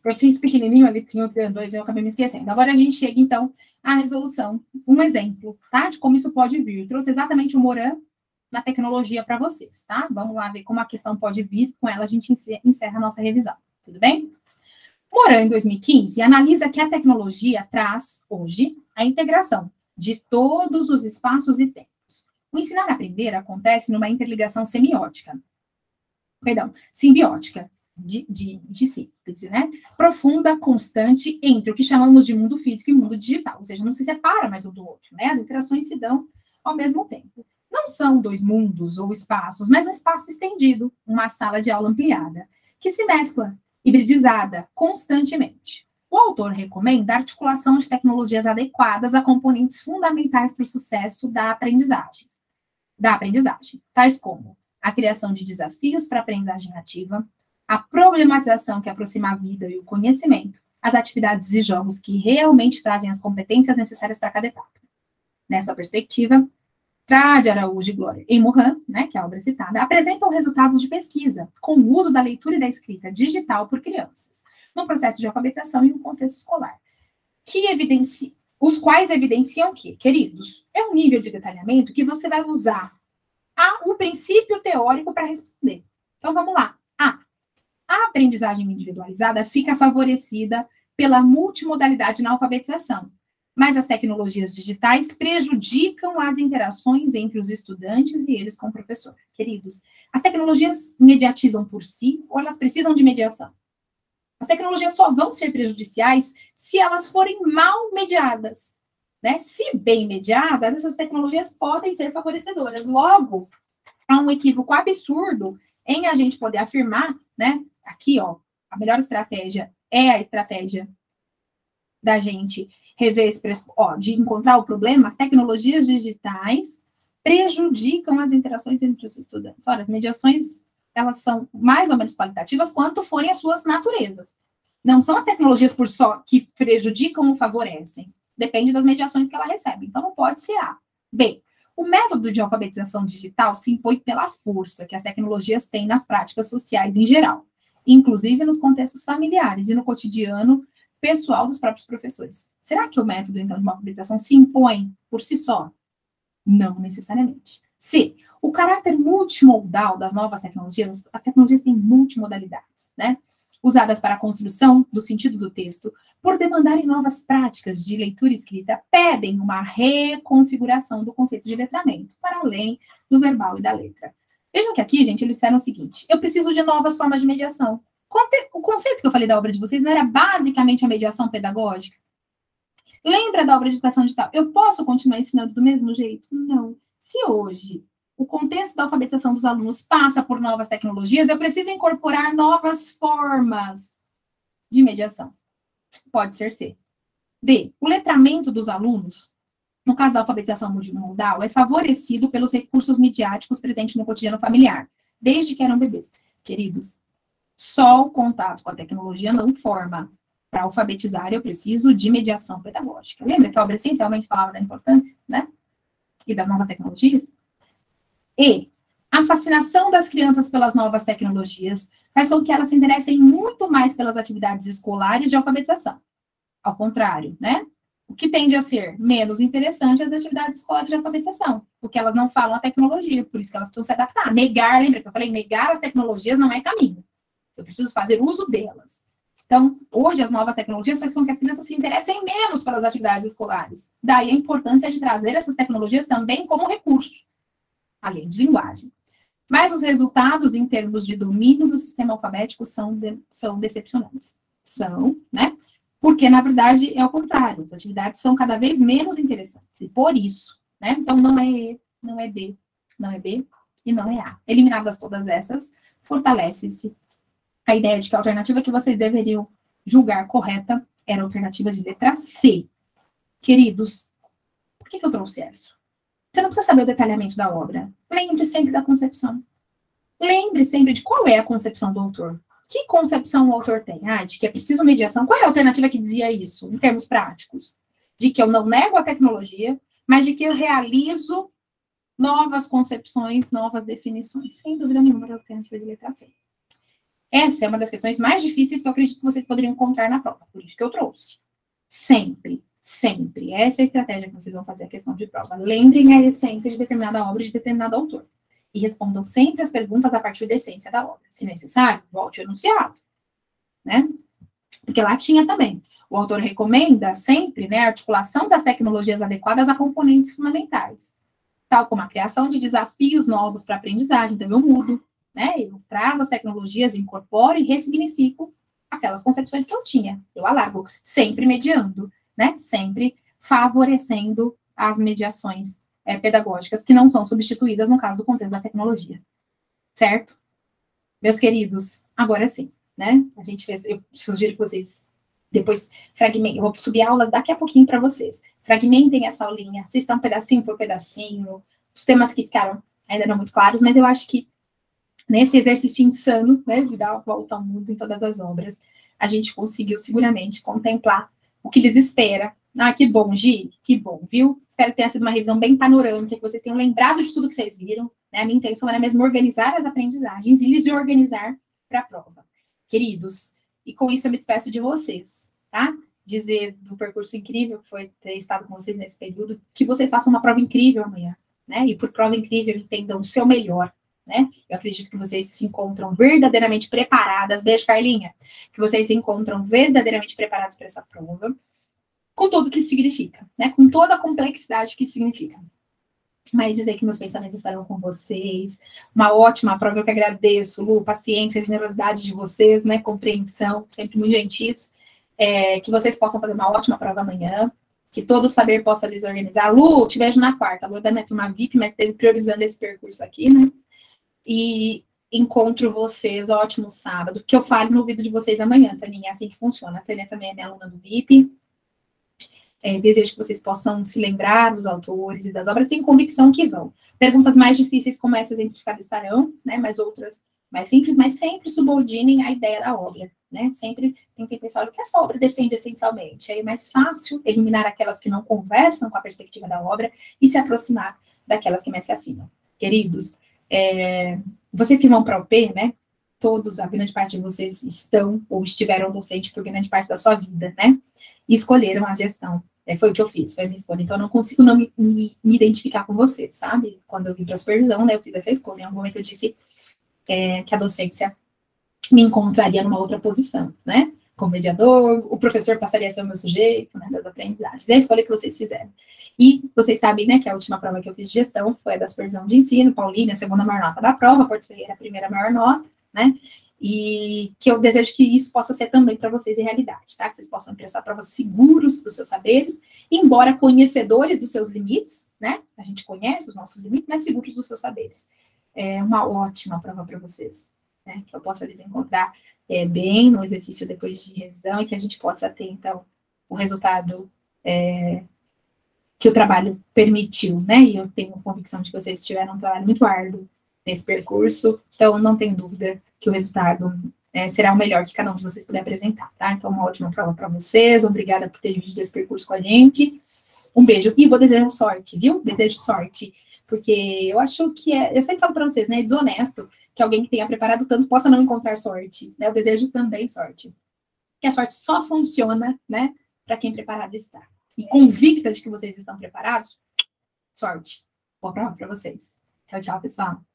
Eu fiz pequenininho ali, tinha outro dois, eu acabei me esquecendo. Agora a gente chega, então, à resolução. Um exemplo, tá? De como isso pode vir. Eu trouxe exatamente o Moran na tecnologia para vocês, tá? Vamos lá ver como a questão pode vir. Com ela, a gente encerra a nossa revisão. Tudo bem? Moran, em 2015, analisa que a tecnologia traz, hoje, a integração de todos os espaços e tempos. O ensinar a aprender acontece numa interligação simbiótica, de síntese, né? Profunda, constante, entre o que chamamos de mundo físico e mundo digital. Ou seja, não se separa mais um do outro, né? As interações se dão ao mesmo tempo. Não são dois mundos ou espaços, mas um espaço estendido, uma sala de aula ampliada, que se mescla, hibridizada, constantemente. O autor recomenda a articulação de tecnologias adequadas a componentes fundamentais para o sucesso da aprendizagem, tais como a criação de desafios para a aprendizagem ativa, a problematização que aproxima a vida e o conhecimento, as atividades e jogos que realmente trazem as competências necessárias para cada etapa. Nessa perspectiva, Trade, Araújo e Glória em Moran, né, que é a obra citada, apresentam resultados de pesquisa com o uso da leitura e da escrita digital por crianças, no processo de alfabetização e no contexto escolar, os quais evidenciam que, queridos, é um nível de detalhamento que você vai usar o princípio teórico para responder. Então, vamos lá. A aprendizagem individualizada fica favorecida pela multimodalidade na alfabetização, mas as tecnologias digitais prejudicam as interações entre os estudantes e eles com o professor. Queridos, as tecnologias mediatizam por si ou elas precisam de mediação? As tecnologias só vão ser prejudiciais se elas forem mal mediadas, né? Se bem mediadas, essas tecnologias podem ser favorecedoras. Logo, há um equívoco absurdo em a gente poder afirmar, né? Aqui, ó, a melhor estratégia é a estratégia da gente rever de encontrar o problema. As tecnologias digitais prejudicam as interações entre os estudantes. Olha, as mediações, elas são mais ou menos qualitativas quanto forem as suas naturezas. Não são as tecnologias por só que prejudicam ou favorecem. Depende das mediações que ela recebe. Então, não pode ser A. B. O método de alfabetização digital se impõe pela força que as tecnologias têm nas práticas sociais em geral, inclusive nos contextos familiares e no cotidiano pessoal dos próprios professores. Será que o método, então, de uma alfabetização se impõe por si só? Não necessariamente. C. O caráter multimodal das novas tecnologias, as tecnologias têm multimodalidades, né? Usadas para a construção do sentido do texto, por demandarem novas práticas de leitura e escrita, pedem uma reconfiguração do conceito de letramento, para além do verbal e da letra. Vejam que aqui, gente, eles disseram o seguinte: eu preciso de novas formas de mediação. O conceito que eu falei da obra de vocês não era basicamente a mediação pedagógica? Lembra da obra de educação digital? Eu posso continuar ensinando do mesmo jeito? Não. Se hoje o contexto da alfabetização dos alunos passa por novas tecnologias, eu preciso incorporar novas formas de mediação. Pode ser C. D. O letramento dos alunos no caso da alfabetização multimodal, é favorecido pelos recursos midiáticos presentes no cotidiano familiar, desde que eram bebês. Queridos, só o contato com a tecnologia não forma. Para alfabetizar, eu preciso de mediação pedagógica. Lembra que a obra essencialmente falava da importância, né? E das novas tecnologias? E a fascinação das crianças pelas novas tecnologias faz com que elas se interessem muito mais pelas atividades escolares de alfabetização. Ao contrário, né? O que tende a ser menos interessante é as atividades escolares de alfabetização, porque elas não falam a tecnologia, por isso que elas precisam se adaptar. Negar, lembra que eu falei, negar as tecnologias não é caminho. Eu preciso fazer uso delas. Então, hoje, as novas tecnologias fazem com que as crianças se interessem menos pelas atividades escolares. Daí a importância de trazer essas tecnologias também como recurso, além de linguagem. Mas os resultados, em termos de domínio do sistema alfabético, são decepcionantes. São, né? Porque, na verdade, é o contrário. As atividades são cada vez menos interessantes. E por isso, né? Então, não é E, não é B, não é B e não é A. Eliminadas todas essas, fortalece-se a ideia de que a alternativa que vocês deveriam julgar correta era a alternativa de letra C. Queridos, por que eu trouxe essa? Você não precisa saber o detalhamento da obra. Lembre sempre da concepção. Lembre sempre de qual é a concepção do autor. Que concepção o autor tem? De que é preciso mediação. Qual é a alternativa que dizia isso, em termos práticos? De que eu não nego a tecnologia, mas de que eu realizo novas concepções, novas definições. Sem dúvida nenhuma, a alternativa de letra C. Essa é uma das questões mais difíceis que eu acredito que vocês poderiam encontrar na prova, por isso que eu trouxe. Sempre, sempre. Essa é a estratégia que vocês vão fazer a questão de prova. Lembrem a essência de determinada obra e de determinado autor. E respondam sempre as perguntas a partir da essência da obra. Se necessário, volte ao enunciado. Né? Porque lá tinha também. O autor recomenda sempre, né, a articulação das tecnologias adequadas a componentes fundamentais, tal como a criação de desafios novos para a aprendizagem. Então, eu mudo. Né? Eu trago as tecnologias, incorporo e ressignifico aquelas concepções que eu tinha. Eu alargo, sempre mediando, né? Sempre favorecendo as mediações pedagógicas que não são substituídas no caso do contexto da tecnologia. Certo? Meus queridos, agora sim, né? A gente fez, eu sugiro que vocês depois fragmentem, eu vou subir a aula daqui a pouquinho para vocês. Fragmentem essa aulinha, assistam pedacinho por pedacinho, os temas que ficaram ainda não muito claros, mas eu acho que nesse exercício insano, né, de dar a volta ao mundo em todas as obras, a gente conseguiu seguramente contemplar o que lhes espera. Que bom, Gi, que bom, viu? Espero que tenha sido uma revisão bem panorâmica, que vocês tenham lembrado de tudo que vocês viram, né? A minha intenção era mesmo organizar as aprendizagens e lhes organizar para a prova. Queridos, e com isso eu me despeço de vocês, tá? Dizer do percurso incrível que foi ter estado com vocês nesse período, que vocês façam uma prova incrível amanhã, né? E por prova incrível entendam o seu melhor, né? Eu acredito que vocês se encontram verdadeiramente preparadas. Beijo, Carlinha. Que vocês se encontram verdadeiramente preparados para essa prova, com tudo o que significa, né? Com toda a complexidade que significa. Mas dizer que meus pensamentos estarão com vocês. Uma ótima prova, eu que agradeço, Lu, paciência, generosidade de vocês, né? Compreensão, sempre muito gentis. Que vocês possam fazer uma ótima prova amanhã. Que todo o saber possa lhes organizar. Lu, te vejo na quarta. A Lu é da minha turma VIP, mas esteve priorizando esse percurso aqui, né? E encontro vocês, ótimo sábado, que eu fale no ouvido de vocês amanhã, Taninha, é assim que funciona. A Tânia também é minha aluna do VIP. Desejo que vocês possam se lembrar dos autores e das obras, tenho convicção que vão. Perguntas mais difíceis como essa exemplificadas estarão, né, mas outras mais simples, mas sempre subordinem a ideia da obra, né, sempre tentem pensar o que essa obra defende essencialmente. Aí é mais fácil eliminar aquelas que não conversam com a perspectiva da obra e se aproximar daquelas que mais se afinam. Queridos, vocês que vão para o UP, né, todos, a grande parte de vocês estão ou estiveram docentes por grande parte da sua vida, né, e escolheram a gestão. Foi o que eu fiz, foi a minha escolha. Então, eu não consigo não me identificar com vocês, sabe? Quando eu vim para a supervisão, né, eu fiz essa escolha. Em algum momento eu disse que a docência me encontraria numa outra posição, né? Como mediador, o professor passaria a ser o meu sujeito, né, das aprendizagens. É a escolha que vocês fizeram. E vocês sabem, né, que a última prova que eu fiz de gestão foi a da supervisão de ensino, Paulina, a segunda maior nota da prova, Porto Ferreira, a primeira maior nota, né? E que eu desejo que isso possa ser também para vocês em realidade, tá? Que vocês possam prestar provas seguros dos seus saberes, embora conhecedores dos seus limites, né? A gente conhece os nossos limites, mas seguros dos seus saberes. É uma ótima prova para vocês, né? Que eu possa lhes encontrar bem no exercício depois de revisão e que a gente possa ter, então, um resultado que o trabalho permitiu, né? E eu tenho convicção de que vocês tiveram um trabalho muito árduo nesse percurso, então não tenho dúvida que o resultado será o melhor que cada um de vocês puder apresentar, tá? Então, uma ótima prova para vocês, obrigada por ter dividido esse percurso com a gente, um beijo, e vou desejar sorte, viu? Desejo sorte, porque eu acho que eu sempre falo para vocês, né, é desonesto que alguém que tenha preparado tanto possa não encontrar sorte, né? Eu desejo também sorte, que a sorte só funciona, né, para quem preparado está. E convicta de que vocês estão preparados, sorte. Boa prova para vocês. Tchau, tchau, pessoal.